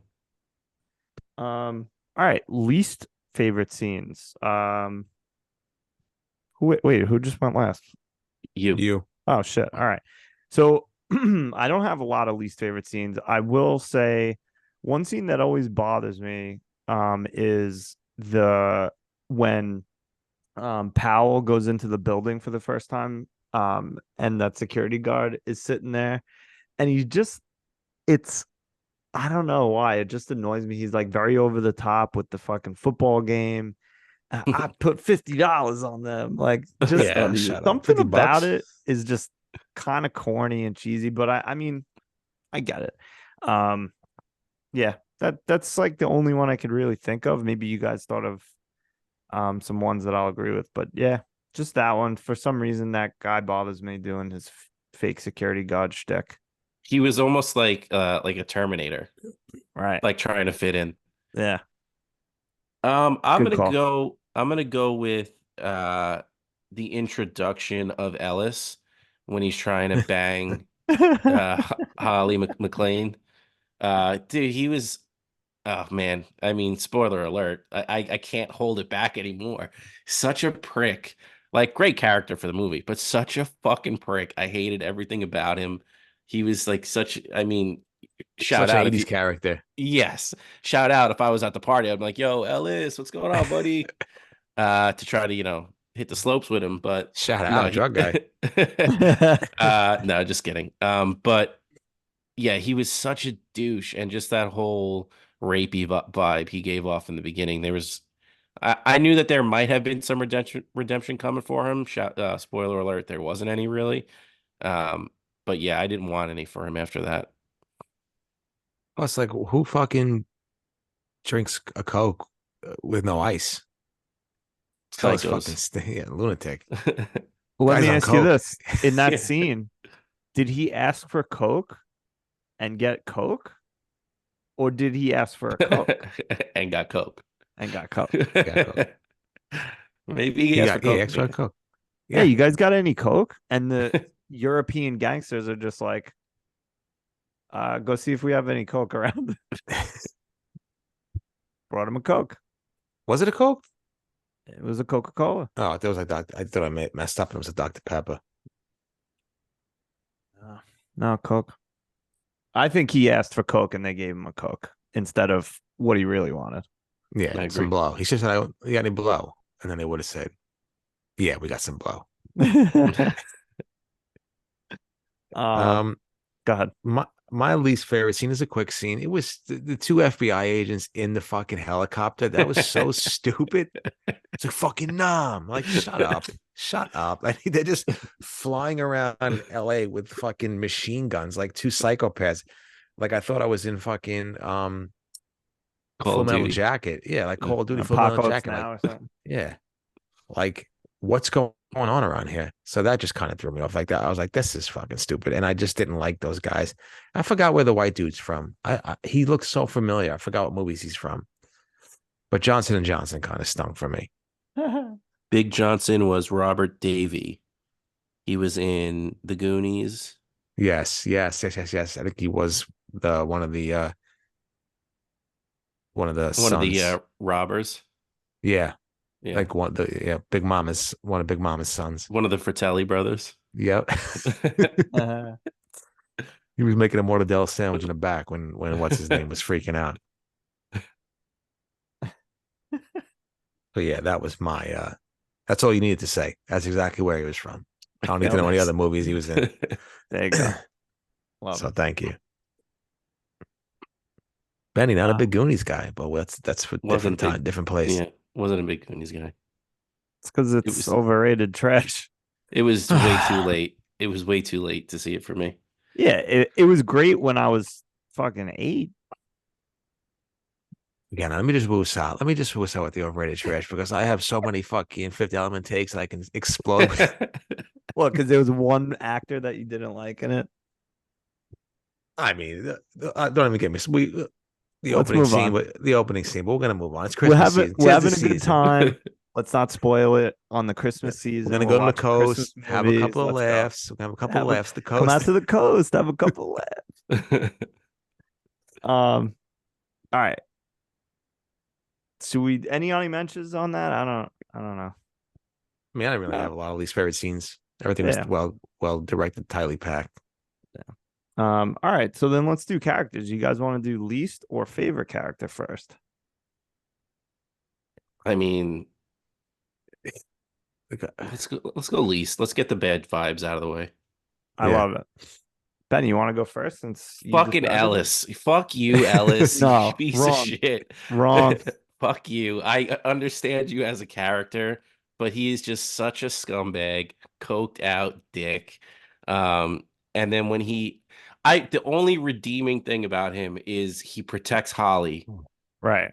All right. Least favorite scenes. Who just went last? You. You. Oh shit. All right. So I don't have a lot of least favorite scenes. I will say one scene that always bothers me is the when Powell goes into the building for the first time and that security guard is sitting there and he just it's I don't know why it just annoys me. He's like very over the top with the fucking football game. I put $50 on them. Like just Yeah, shut up. something about 50 bucks. it is just kind of corny and cheesy, but I mean, I get it. Um, yeah, that's like the only one I could really think of. Maybe you guys thought of some ones that I'll agree with, but yeah, just that one. For some reason, that guy bothers me doing his fake security guard shtick. He was almost like a Terminator, Right. like trying to fit in. Yeah. I'm Good gonna call. go. I'm gonna go with the introduction of Ellis when he's trying to bang Holly McLean. Dude, he was. Oh man, I mean, spoiler alert. I can't hold it back anymore. Such a prick. Like great character for the movie, but such a fucking prick. I hated everything about him. He was like such. I mean, shout Such an out if 80s you. character. Yes, shout out if I was at the party. I'd be like, "Yo, Ellis, what's going on, buddy?" To try to hit the slopes with him, but Shout no, out, drug guy. no, just kidding. But yeah, he was such a douche, and just that whole rapey vibe he gave off in the beginning. I knew that there might have been some redemption coming for him. Spoiler alert, there wasn't any really. Um, but yeah, I didn't want any for him after that. Plus, like, who fucking drinks a Coke with no ice? Fella's fucking Psychos. yeah, lunatic. Let Guy's me on ask you Coke. this. In that Yeah. scene, did he ask for Coke and get Coke? Or did he ask for a Coke And got Coke. and got Coke? Yeah, Coke. Maybe he He asked for got Coke. extra Coke. Yeah, Yeah. you guys got any Coke? And the European gangsters are just like, go see if we have any Coke around. Brought him a Coke. Was it a Coke? It was a Coca-Cola. Oh, it was like I thought I messed up and it was a Dr. Pepper. No, Coke. I think he asked for Coke and they gave him a Coke instead of what he really wanted. Yeah, I some agree. blow. He should have said, "You got any blow?" And then they would have said, "Yeah, we got some blow." Um, Go ahead. my least favorite scene is a quick scene. It was the two FBI agents in the fucking helicopter. That was so stupid. It's like fucking numb. Like, shut up. Shut up. I mean, they're just flying around LA with fucking machine guns, like two psychopaths. Like I thought I was in fucking Call Full of Metal Duty. Jacket. Yeah, like Call of Duty Full Metal Apocalypse Jacket. Like, Now or something. yeah. Like, what's going on around here? So that just kind of threw me off like that. I was like, this is fucking stupid. And I just didn't like those guys. I forgot where the white dude's from. He looks so familiar. I forgot what movies he's from. But Johnson and Johnson kind of stung for me. Big Johnson was Robert Davey. He was in The Goonies. Yes. I think he was the one of the One of the sons. robbers. Yeah. Yeah. Like Big Mama's one of Big Mama's sons. One of the Fratelli brothers. Yep. He was making a mortadella sandwich in the back when what's his name was freaking out. So yeah, that was my that's all you needed to say. That's exactly where he was from. I don't need to know any Nice. other movies he was in. There you go. Love So it. thank you. Benny, not a Uh, big Goonies guy, but that's for different Wasn't time, big. different place. Yeah, wasn't a big Goonies guy. it's because It it's was overrated trash. it was way too late. It was way too late to see it for me. Yeah, it was great when I was fucking 8. Again, let me just woos out. Let me just woos out with the overrated trash because I have so many fucking Fifth Element takes that I can explode with. Well, because there was one actor that you didn't like in it. I mean, don't even get me. The Let's opening move scene, on. but the opening scene. But we're gonna move on. It's Christmas season. We're Tis the having a good season. time. Let's not spoil it on the Yeah. Christmas We're season. gonna We're go to the watching Christmas coast, have a movies. couple of Let's go. laughs. We're gonna have a couple of laughs at the Come out coast. to the coast. Have a couple of laughs. All right. Should we any honorable mentions on that? I don't know. I mean, I didn't really No. have a lot of least favorite scenes. Everything was Yeah. well directed, tightly packed. All right. So then let's do characters. You guys want to do least or favorite character first? I mean, Okay. let's go least. Let's get the bad vibes out of the way. I Yeah. love it. Ben, you want to go first since you Fucking decided? Ellis. Fuck you, Ellis, you No, piece of wrong. shit. Wrong. Fuck you. I understand you as a character, but he is just such a scumbag, coked out dick. Um, and then when the only redeeming thing about him is he protects Holly, Right.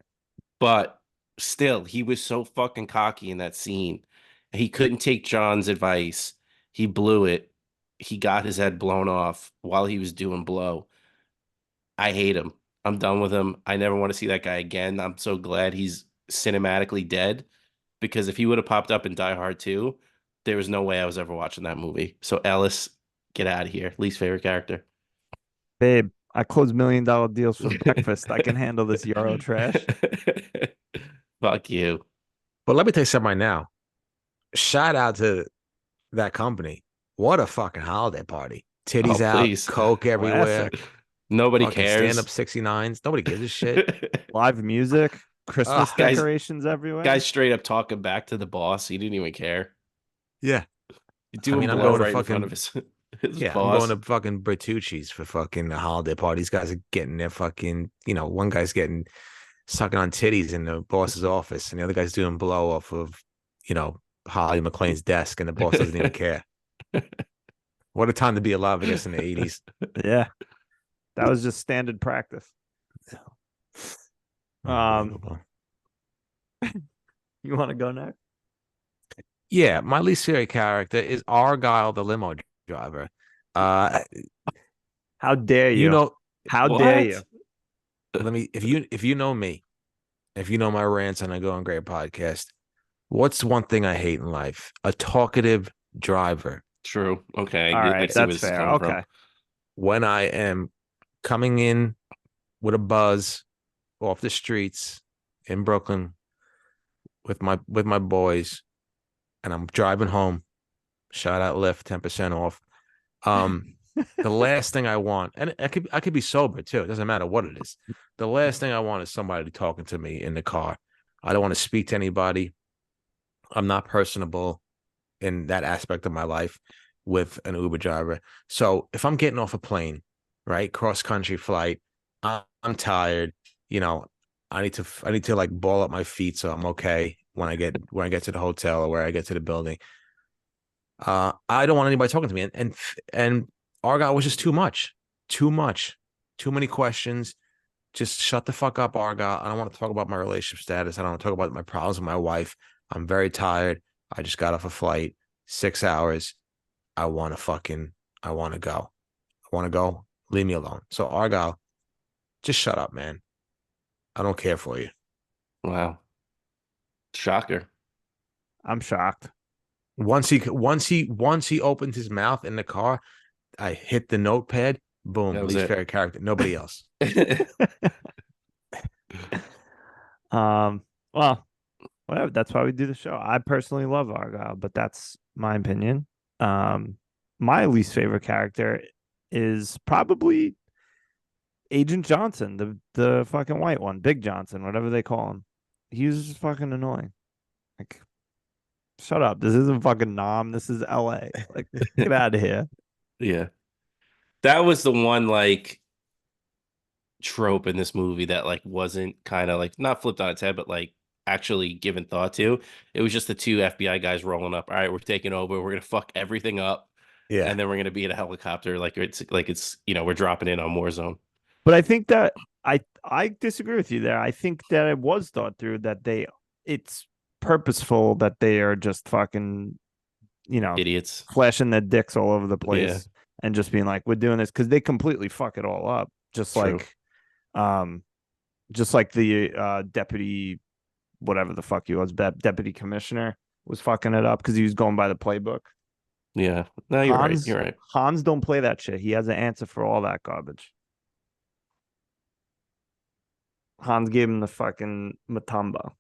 but still, he was so fucking cocky in that scene. He couldn't take John's advice. He blew it. He got his head blown off while he was doing blow. I hate him. I'm done with him. I never want to see that guy again. I'm so glad he's cinematically dead because if he would have popped up in Die Hard 2, there was no way I was ever watching that movie. So Ellis, get out of here. Least favorite character. Babe, I close $1 million deals for breakfast. I can handle this Euro trash. Fuck you. But let me tell you something right now. Shout out to that company. What a fucking holiday party. Oh, Titties out, please. coke everywhere, Classic. Nobody fucking stand up cares. 69s. Nobody gives a shit. Live music, Christmas Ah, Guys, decorations everywhere. guys straight up talking back to the boss. He didn't even care. yeah. I Doing mean, I'm blow going to right in front of fucking his yeah, I'm going boss. to fucking Bertucci's for fucking the holiday party. These guys are getting their fucking, one guy's getting sucking on titties in the boss's office, and the other guy's doing blow off of, Holly McLean's desk, and the boss doesn't even care. What a time to be alive, I guess, in the 80s. Yeah, that was just standard practice. Unbelievable. You want to go next? Yeah, my least favorite character is Argyle, the limo driver. Uh, How dare you you? know, How dare What? you? if you know me, if you know my rants on a Going Great podcast, what's one thing I hate in life? A talkative driver. True. Okay. All I right, see where that's this is fair. coming from. Okay. When I am coming in with a buzz off the streets in Brooklyn with my boys, and I'm driving home. Shout out Lyft, 10% off. The last thing I want, and I could be sober too. It doesn't matter what it is. The last thing I want is somebody talking to me in the car. I don't want to speak to anybody. I'm not personable in that aspect of my life with an Uber driver. So if I'm getting off a plane, right, cross country flight, I'm tired. You know, I need to like ball up my feet so I'm okay when I get to the hotel or where I get to the building. I don't want anybody talking to me, and Argyle was just too much, too many questions. Just shut the fuck up, Argyle. I don't want to talk about my relationship status. I don't want to talk about my problems with my wife. I'm very tired. I just got off a flight, 6 hours. I want to go. I want to go. Leave me alone. So Argyle, just shut up, man. I don't care for you. Wow. Shocker. I'm shocked. Once he opened his mouth in the car, I hit the notepad. That Boom, was least it. favorite character. Nobody else. Um, well, whatever. That's why we do the show. I personally love Argyle, but that's my opinion. My least favorite character is probably Agent Johnson, the fucking white one, Big Johnson, whatever they call him. He was just fucking annoying. Like, shut up. This isn't fucking Nam. This is LA. Like, get out of here. Yeah. That was the one like trope in this movie that like wasn't kind of like not flipped on its head, but like actually given thought to. It was just the two FBI guys rolling up. All right, we're taking over. We're gonna fuck everything up, Yeah. and then we're gonna be in a helicopter like it's we're dropping in on Warzone. But I think that I disagree with you there. I think that it was thought through that it's purposeful that they are just fucking, you know, Idiots. flashing their dicks all over the Yeah, place and just being like, we're doing this because they completely fuck it all up. true. Um, just like the deputy, whatever the fuck he was, deputy commissioner was fucking it up because he was going by the playbook. Yeah. No, you're right. You're right. Hans don't play that shit. He has an answer for all that garbage. Hans gave him the fucking Matumba.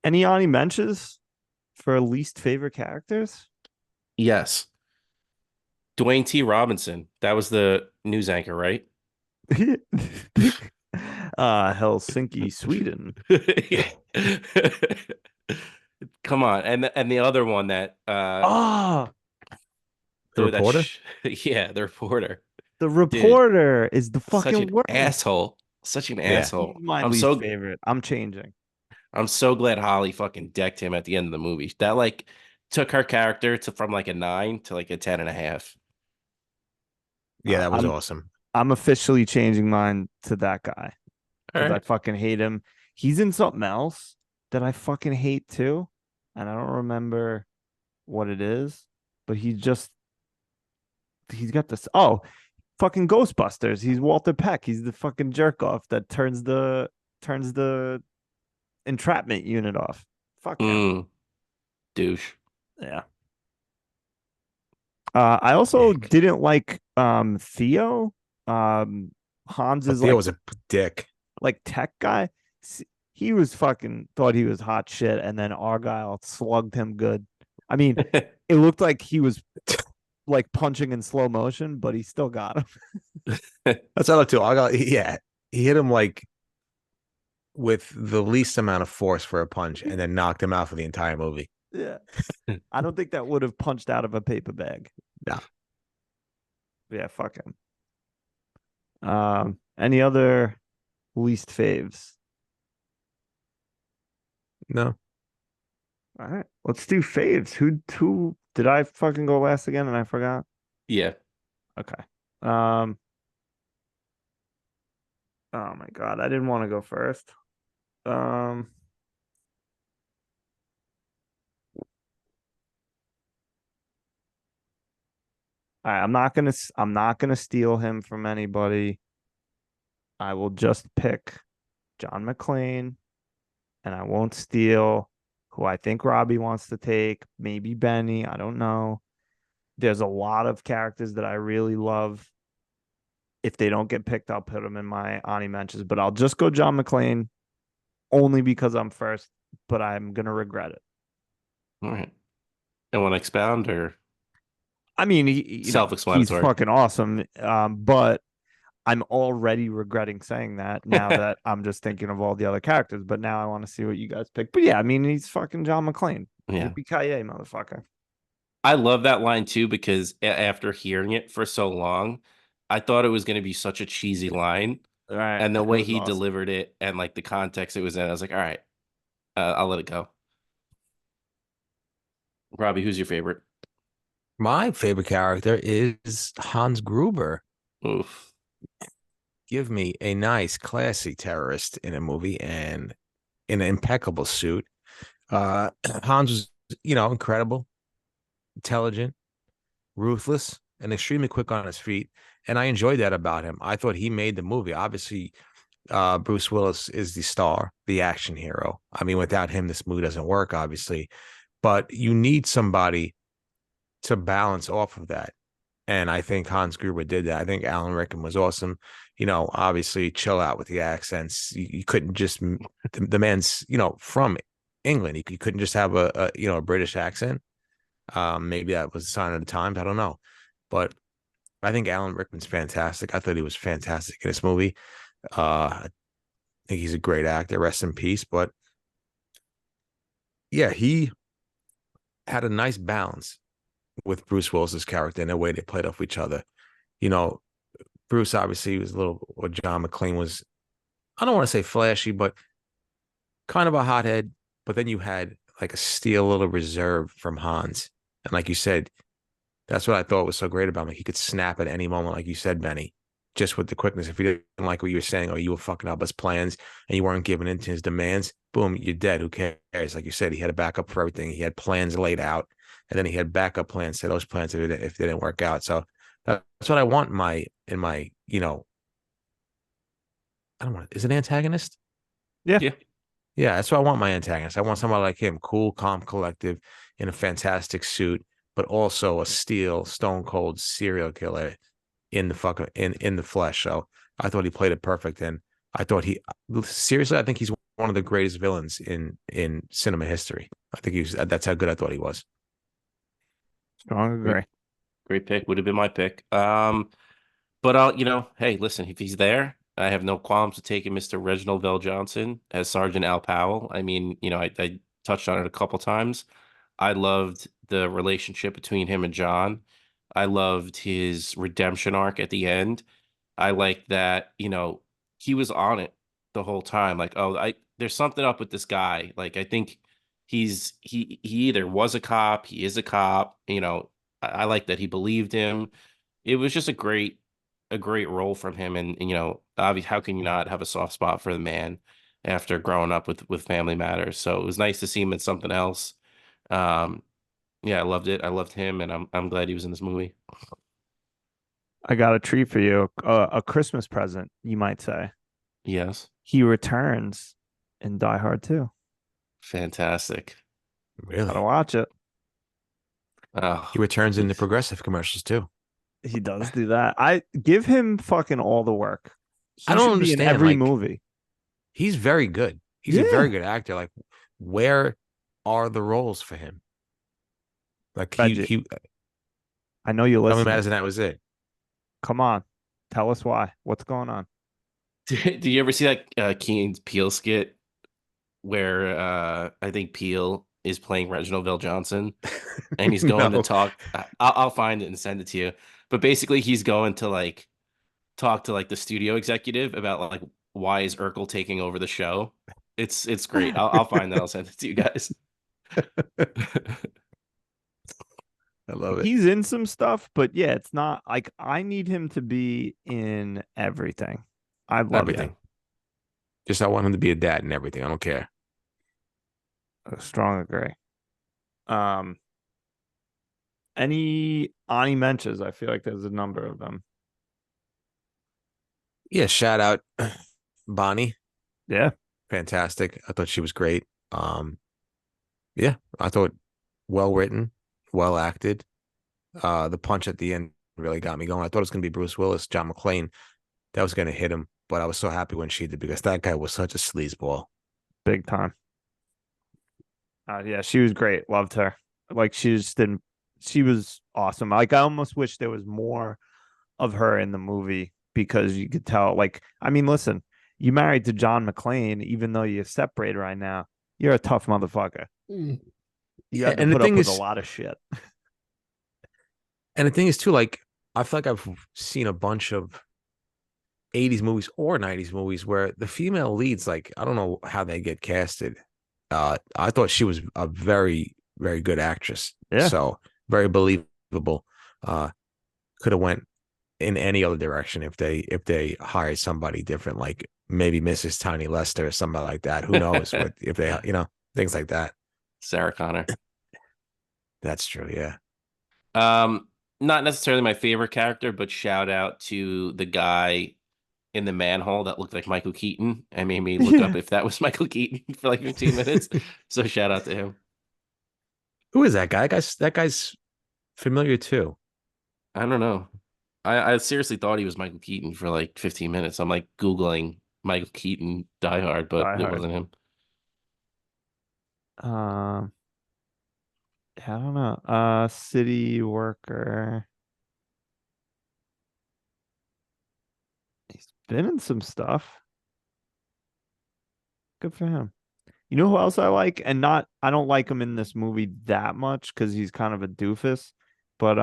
Any honorable mentions for least favorite characters? Yes. Dwayne T. Robinson. That was the news anchor, right? Helsinki, Sweden. Come on. And the other one that Ah, The reporter? yeah, the reporter. the Dude, reporter is the such fucking an worst. asshole. Such an Yeah. asshole. He's my I'm least so favorite. I'm changing. I'm so glad Holly fucking decked him at the end of the movie. That like took her character to from like a 9 to like a 10.5. Yeah, that was I'm awesome. I'm officially changing mine to that guy All because I right. fucking hate him. He's in something else that I fucking hate too, and I don't remember what it is, but he's got this. Oh, fucking Ghostbusters. He's Walter Peck. He's the fucking jerk off that turns the entrapment unit off. Fuck him. Douche. Yeah. I also Dick. didn't like Theo. Hans But is Theo was a dick. like tech guy. He was fucking thought he was hot shit, and then Argyle slugged him good. I mean, it looked like he was like punching in slow motion, but he still got him. That's how I too. Yeah, he hit him like with the least amount of force for a punch, and then knocked him out for the entire movie. Yeah. I don't think that would have punched out of a paper bag. No. Yeah, fuck him. Any other least faves? No. All right, let's do faves. Who did I fucking go last again and I forgot? Yeah. Okay. Um. Oh my god, I didn't want to go first. Um. All right, I'm not gonna steal him from anybody. I will just pick John McClane, and I won't steal who I think Robbie wants to take. Maybe Benny. I don't know. There's a lot of characters that I really love. If they don't get picked, I'll put them in my Ani mentions, but I'll just go John McClane only because I'm first, but I'm gonna regret it. All right. I want to expound or I mean, he's self-explanatory. fucking awesome. But I'm already regretting saying that now that I'm just thinking of all the other characters. But now I want to see what you guys pick. But yeah, I mean, he's fucking John McClane. Yeah. Yippee-ki-yay, motherfucker. I love that line too because after hearing it for so long, I thought it was going to be such a cheesy line. All right. And the It way was he awesome. delivered it and like the context it was in, I was like, all right, I'll let it go. Robbie, who's your favorite? My favorite character is Hans Gruber. Oof. Give me a nice, classy terrorist in a movie and in an impeccable suit. Hans was, incredible, intelligent, ruthless, and extremely quick on his feet. And I enjoyed that about him. I thought he made the movie. Obviously, Bruce Willis is the star, the action hero. I mean, without him, this movie doesn't work, obviously. But you need somebody to balance off of that. And I think Hans Gruber did that. I think Alan Rickman was awesome. Obviously, chill out with the accents. You couldn't just the man's from England. You couldn't just have a British accent. Maybe that was a sign of the times. I don't know, but I think Alan Rickman's fantastic. I thought he was fantastic in this movie. I think he's a great actor. Rest in peace. But yeah, he had a nice balance with Bruce Willis's character and the way they played off each other. You know, Bruce obviously was a little, or John McClane was, I don't want to say flashy, but kind of a hothead. But then you had like a steel little reserve from Hans. And like you said, that's what I thought was so great about him. He could snap at any moment, like you said, Benny, just with the quickness. If he didn't like what you were saying, or you were fucking up his plans and you weren't giving in to his demands, boom, you're dead. Who cares? Like you said, he had a backup for everything. He had plans laid out, and then he had backup plans to those plans if they didn't work out. So that's what I want in my, I don't want. Is it antagonist? Yeah. Yeah. Yeah, that's what I want my antagonist. I want somebody like him, cool, calm, collective, in a fantastic suit, but also a steel, stone cold serial killer in the fucking in the flesh. So I thought he played it perfect, and I thought he seriously, I think he's one of the greatest villains in cinema history. I think that's how good I thought he was. Strong Great, agree. great pick. Would have been my pick. But I'll, hey, listen, if he's there, I have no qualms with taking Mr. Reginald Vell Johnson as Sergeant Al Powell. I mean, I touched on it a couple times. I loved the relationship between him and John. I loved his redemption arc at the end. I like that, he was on it the whole time. Like, oh, there's something up with this guy. Like, I think he either was a cop, he is a cop. I like that he believed him. It was just a great role from him, and obviously, how can you not have a soft spot for the man after growing up with Family Matters? So it was nice to see him in something else. Um, yeah, I loved it. I loved him, and I'm glad he was in this movie. I got a treat for you. A Christmas present, you might say. Yes, He returns in Die Hard 2. fantastic. Gotta Really, watch it. he Oh, returns in the he's progressive commercials too. He does do that. I give him fucking all the work. I He don't should be in understand. every Like movie. he's very good. He's a very Yeah. good actor. Like where are the roles for him? Like Benji, I know you're Family listening. Matters and that was it. Come on. Tell us why. What's going on? do you ever see that Key and Peele skit where I think Peele is playing Reginald Vell Johnson and he's going to No. talk. I'll find it and send it to you. But basically, he's going to like talk to like the studio executive about like why is Urkel taking over the show. It's great. I'll find that. I'll send it to you guys. I love it. He's in some stuff, but yeah, it's not like I need him to be in everything. I love it. Yeah. Everything. Just I want him to be a dad and everything. I don't care. I strong agree. Um, any Ani mentions? I feel like there's a number of them. Yeah, shout out Bonnie. Yeah. Fantastic. I thought she was great. Yeah, I thought well written, well acted. The punch at the end really got me going. I thought it was gonna be Bruce Willis, John McClane. That was gonna hit him, but I was so happy when she did because that guy was such a sleazeball. Big time. Yeah, she was great. Loved her. Like she just didn't. She was awesome. Like I almost wish there was more of her in the movie because you could tell. Like I mean, listen, you married to John McClane, even though you're separated right now. You're a tough motherfucker. Mm. You Yeah, had to put up with a lot of shit. and the thing is too, like I feel like I've seen a bunch of 80s movies or 90s movies where the female leads, like, I don't know how they get casted. I thought she was a very, very good actress. Yeah. So very believable. Could have went in any other direction if they hired somebody different, like maybe Mrs. Tiny Lester or somebody like that. Who knows what if they, things like that. Sarah Connor. That's true. Yeah. Not necessarily my favorite character, but shout out to the guy in the manhole that looked like Michael Keaton. I made me look up Yeah. if that was Michael Keaton for like 15 minutes. So shout out to him. Who is that guy? That guy's familiar too. I don't know. I seriously thought he was Michael Keaton for like 15 minutes. I'm like Googling Michael Keaton Die Hard, but Die it Hard. wasn't him. Um, I don't know. City worker. He's been in some stuff. Good for him. You know who else I like? And not I don't like him in this movie that much because he's kind of a doofus. But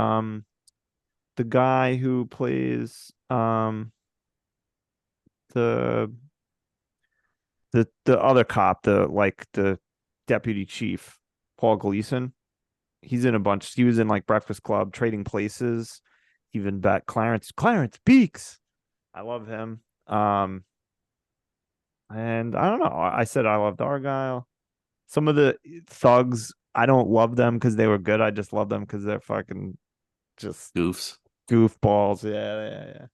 the guy who plays the the other cop, the deputy chief, Paul Gleason. He's in a bunch. He was in like Breakfast Club, Trading Places, even back Clarence Beeks. I love him. And I don't know. I said I loved Argyle. Some of the thugs, I don't love them because they were good. I just love them because they're fucking just Goofs. goofballs. Yeah, yeah, yeah.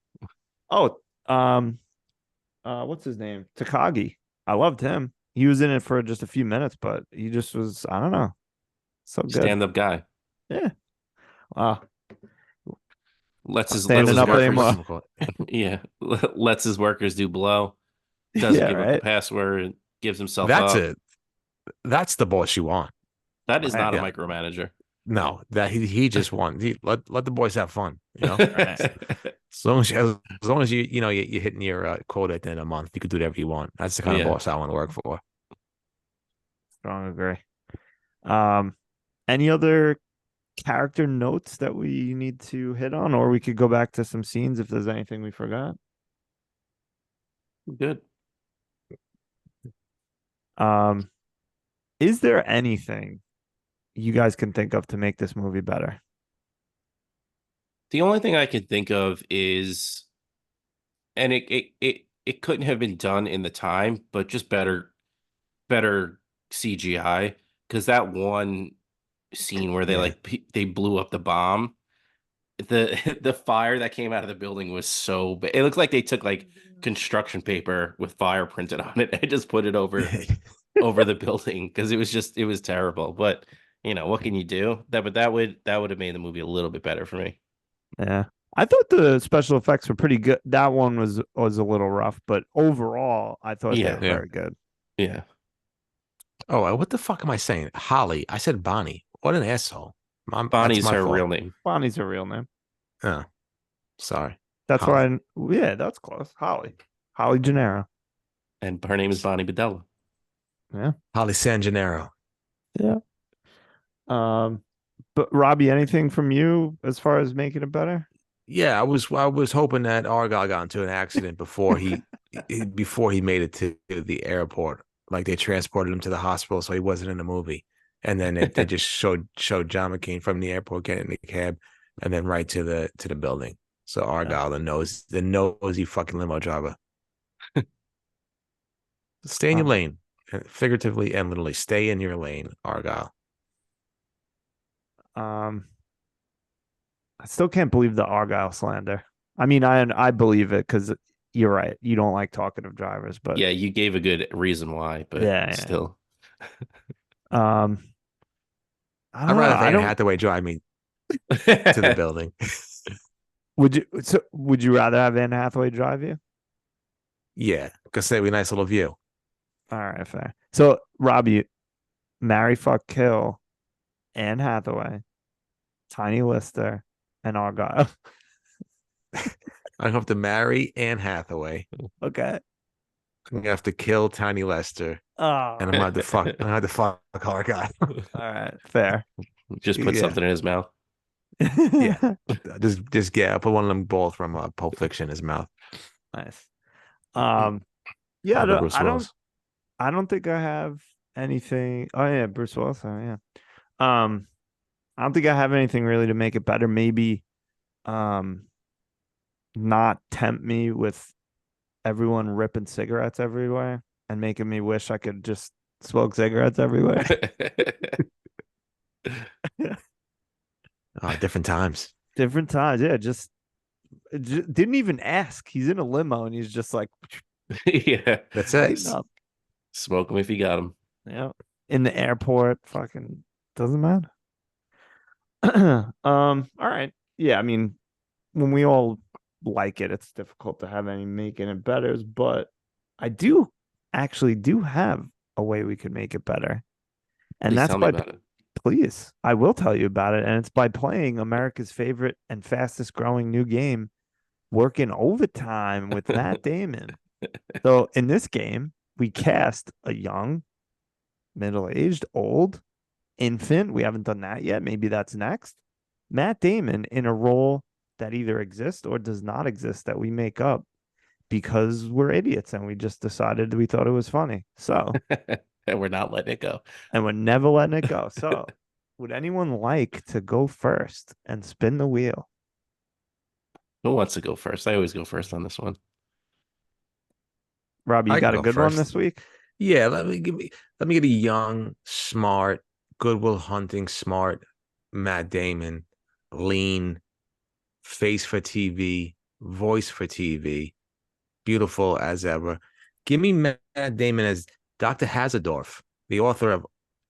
Oh, what's his name? Takagi. I loved him. He was in it for just a few minutes, but he just was, I don't know, so good. Stand up guy. Yeah. Wow. Lets Not his lets standing his up workers. anymore. Yeah. Lets his workers do blow. Doesn't Yeah, give up the right. password. Gives himself That's up. it. That's the boss you want. That is Right. not a Yeah. micromanager. No, that he just won. Let the boys have fun. Right. As long as you're hitting your quota at the end of the month, you could do whatever you want. That's the kind of Yeah. boss I want to work for. Strong agree. Um, any other character notes that we need to hit on, or we could go back to some scenes if there's anything we forgot. Good. Um, is there anything you guys can think of to make this movie better? The only thing I can think of is, and it couldn't have been done in the time, but just better CGI, because that one scene where Yeah. they blew up the bomb, the fire that came out of the building was so bad. It looked like they took like construction paper with fire printed on it and just put it over the building, because it was terrible. But what can you do? That would have made the movie a little bit better for me. Yeah. I thought the special effects were pretty good. That one was a little rough, but overall, I thought they Yeah, were Yeah. very good. yeah. Oh, what the fuck am I saying? Holly. I said Bonnie. What an asshole. That's Bonnie's my her fault. real name. Bonnie's her real name. Oh, sorry. That's why. Holly. Yeah, that's close. Holly Gennaro. And her name is Bonnie Bedella. Yeah, Holly San Gennaro. yeah. But Robbie, anything from you as far as making it better? Yeah, I was hoping that Argyle got into an accident before he made it to the airport. Like they transported him to the hospital, so he wasn't in the movie. And then they just showed John McCain from the airport getting in the cab, and then right to the building. So Yeah. Argyle, the nosy fucking limo driver, stay in your Uh, lane, figuratively and literally, stay in your lane, Argyle. um, I still can't believe the Argyle slander. I mean, I believe it because you're right. You don't like talkative drivers, but Yeah, you gave a good reason why, but yeah, still. yeah. I I'd don't know. rather I Anne don't. Hathaway drive me to the building. Would you? So, would you rather have Anne Hathaway drive you? Yeah, because that'd be a nice little view. All right, fair. So, Robbie, marry, fuck, kill, Anne Hathaway, Tiny Lister, and Argyle. I have to marry Anne Hathaway. Okay. I'm gonna have to kill Tiny Lester, Oh, and I'm gonna have to fuck. I'm gonna have to fuck our guy. all right, fair. Just put Yeah. something in his mouth. Yeah, just get. I'll put one of them balls from Pulp Fiction in his mouth. Nice. Um, yeah, Probably Bruce Willis. I don't think I have anything. Oh yeah, Bruce Willis. Oh yeah. I don't think I have anything really to make it better. Maybe, um, not tempt me with everyone ripping cigarettes everywhere and making me wish I could just smoke cigarettes everywhere. Different times. Different times, yeah. Just didn't even ask. He's in a limo and he's just like Yeah. That's lighting it. up. Smoke him if you got him. Yeah, in the airport, fucking doesn't matter. All right. Yeah, I mean, when we all like it, it's difficult to have any making it better, but I do actually do have a way we could make it better. And Please that's tell me by about it. Please, I will tell you about it. And it's by playing America's favorite and fastest growing new game, Working Overtime with Matt Damon. So in this game, we cast a young, middle aged, old, infant. We haven't done that yet. Maybe that's next. Matt Damon in a role that either exists or does not exist that we make up because we're idiots and we just decided we thought it was funny. So, And we're not letting it go. and we're never letting it go. So, would anyone like to go first and spin the wheel? Who wants to go first? I always go first on this one. Robbie, you I can got a go good one first. this week? Yeah, let me get a young, smart, Goodwill Hunting, smart Matt Damon, lean, face for TV, voice for TV, beautiful as ever. Give me Matt Damon as Dr. Hazardorf, the author of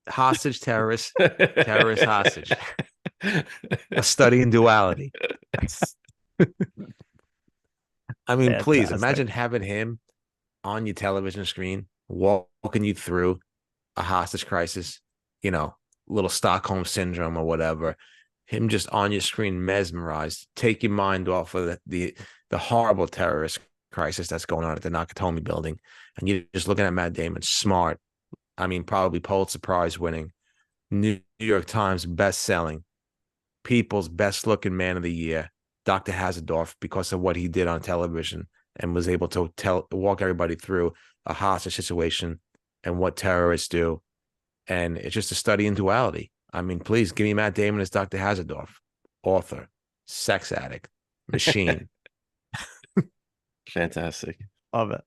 Hostage Terrorist, Terrorist Hostage, a study in duality. I mean, please Fantastic. imagine having him on your television screen, walking you through a hostage crisis, you know, little Stockholm syndrome or whatever. Him just on your screen, mesmerized, take your mind off of the horrible terrorist crisis that's going on at the Nakatomi building, and you're just looking at Matt Damon, smart. I mean, probably Pulitzer Prize winning, New York Times best selling, People's best looking man of the year, Dr. Hazardorf, because of what he did on television and was able to walk everybody through a hostage situation and what terrorists do. And it's just a study in duality. I mean, please give me Matt Damon as Dr. Hazardorf, author, sex addict, machine. Fantastic. Love it.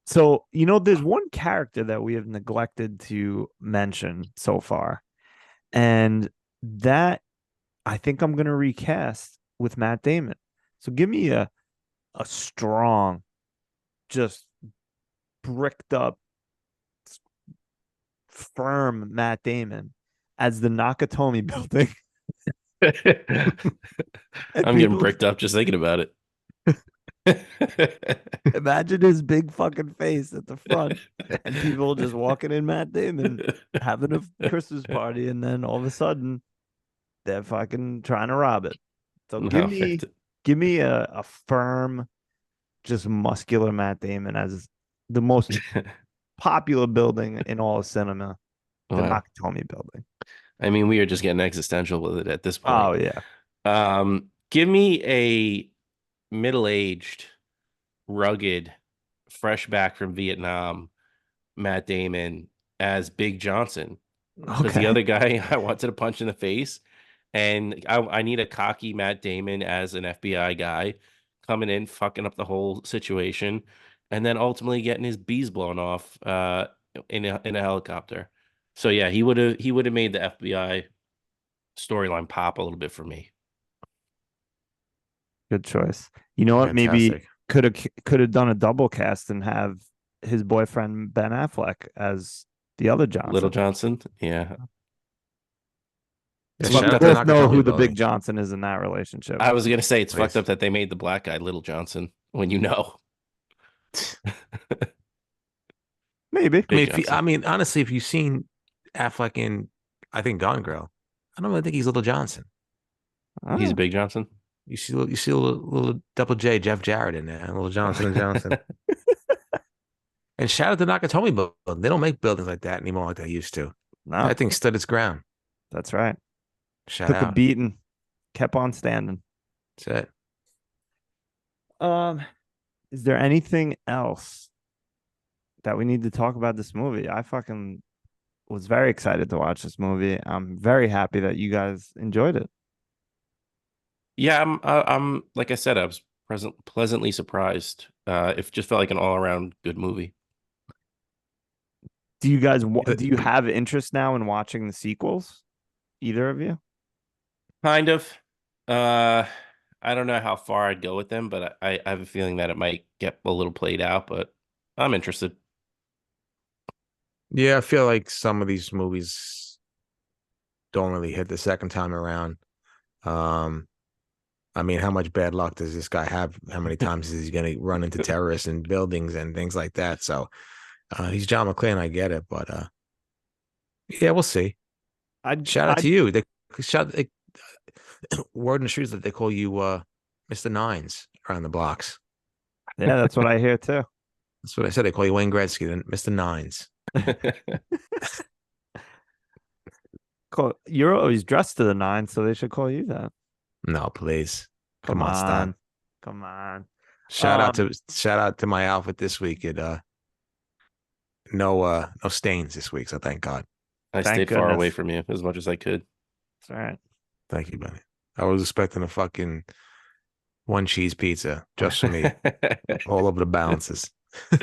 So there's one character that we have neglected to mention so far, and that I think I'm gonna recast with Matt Damon. So give me a strong, just bricked up, firm Matt Damon as the Nakatomi building. And I'm getting people bricked up just thinking about it. imagine his big fucking face at the front, and people just walking in Matt Damon having a Christmas party, and then all of a sudden they're fucking trying to rob it. So No, give me a firm, just muscular Matt Damon as the most popular building in all of cinema, the wow. Nakatomi building. I mean, we are just getting existential with it at this Oh point. yeah. Give me a middle-aged, rugged, fresh back from Vietnam, Matt Damon as Big Johnson. Because the Okay. other guy I wanted to punch in the face, and I need a cocky Matt Damon as an FBI guy coming in, fucking up the whole situation, and then ultimately getting his bees blown off in a helicopter. So yeah, he would have made the FBI storyline pop a little bit for me. Good choice. You know what? Maybe Fantastic. could have done a double cast and have his boyfriend Ben Affleck as the other Little Johnson. Johnson, yeah. It's Yeah, But fucked we shout out up to the that both know who Nakatomi the big building, Johnson is in that relationship. I was gonna say it's fucked please. up that they made the black guy Little Johnson when you know Maybe. I mean, Big Johnson. honestly, if you've seen Affleck in, I think Gone Girl, I don't really think he's Little Johnson. He's a Ah, Big Johnson. You see a little double J, Jeff Jarrett in there, Little Johnson and Johnson. And shout out to Nakatomi building. They don't make buildings like that anymore like they used to. no, That thing stood its ground. that's right. Shout Took a out. beating, kept on standing. That's it. Um, is there anything else that we need to talk about this movie? I fucking was very excited to watch this movie. I'm very happy that you guys enjoyed it. Yeah, I'm like I said, I was pleasantly surprised. It just felt like an all around good movie. Do you guys Uh, do you have interest now in watching the sequels? Either of you? Kind of. Uh, I don't know how far I'd go with them, but I have a feeling that it might get a little played out. But I'm interested. Yeah, I feel like some of these movies don't really hit the second time around. Um, I mean, how much bad luck does this guy have? How many times is he going to run into terrorists in buildings and things like that? So he's John McClane, I get it, but Yeah, we'll see. Shout out I to you. Word in the streets that they call you Mr. Nines around the blocks. yeah, that's what I hear too. That's what I said. They call you Wayne Gretzky, then Mr. Nines. You're always dressed to the nines, so they should call you that. No, please. Come Come on, stop. on. Come on. Shout out to my outfit this week. It no stains this week, so thank God. I Thank stayed far away goodness. from you as much as I could. That's all right. Thank you, buddy. I was expecting a fucking one cheese pizza just for me, all over the balances. A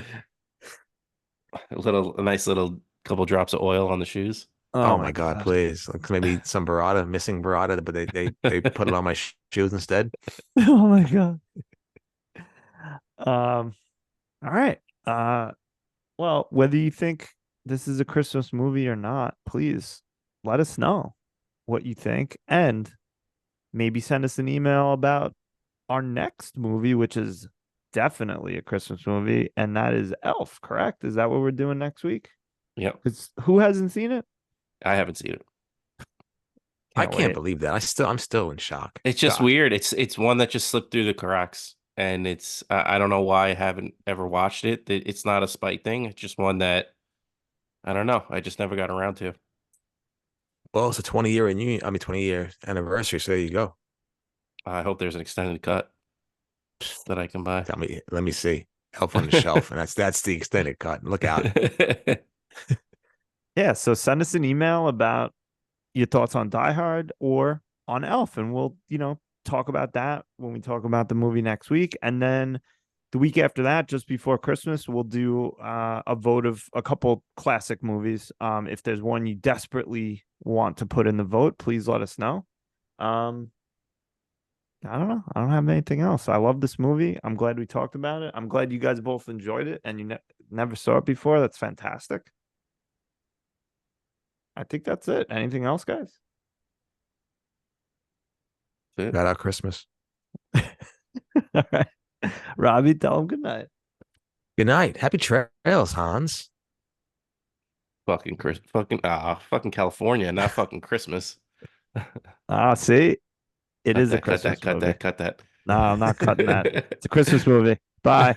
nice little couple drops of oil on the shoes. Oh Oh my my God, God. please. Like maybe some burrata, missing burrata, but they put it on my shoes instead. Oh my God. Um, all right. Well, whether you think this is a Christmas movie or not, please let us know what you think and maybe send us an email about our next movie, which is definitely a Christmas movie, and that is Elf, correct? Is that what we're doing next week? Yep. Because who hasn't seen it? I haven't seen it. I Can't can't wait. believe that. I'm still in shock. It's just Shocked. weird. It's one that just slipped through the cracks, and I don't know why I haven't ever watched it. It's not a spite thing. It's just one that I don't know. I just never got around to. Well, it's a 20-year reunion. I mean, 20-year anniversary. So there you go. I hope there's an extended cut that I can buy. Let me see. Elf on the Shelf, and that's the extended cut. Look out. Yeah, so send us an email about your thoughts on Die Hard or on Elf, and we'll, talk about that when we talk about the movie next week. And then the week after that, just before Christmas, we'll do a vote of a couple classic movies. If there's one you desperately want to put in the vote, please let us know. I don't know. I don't have anything else. I love this movie. I'm glad we talked about it. I'm glad you guys both enjoyed it and you never saw it before. That's fantastic. I think that's it. Anything else, guys? That's it. Got out Christmas. All right. Robbie, tell him good night. Good night. Happy trails, Hans. Fucking California, not fucking Christmas. See, it Cut is a that, cut Christmas that, cut movie. that, cut that. No, I'm not cutting that. It's a Christmas movie. Bye.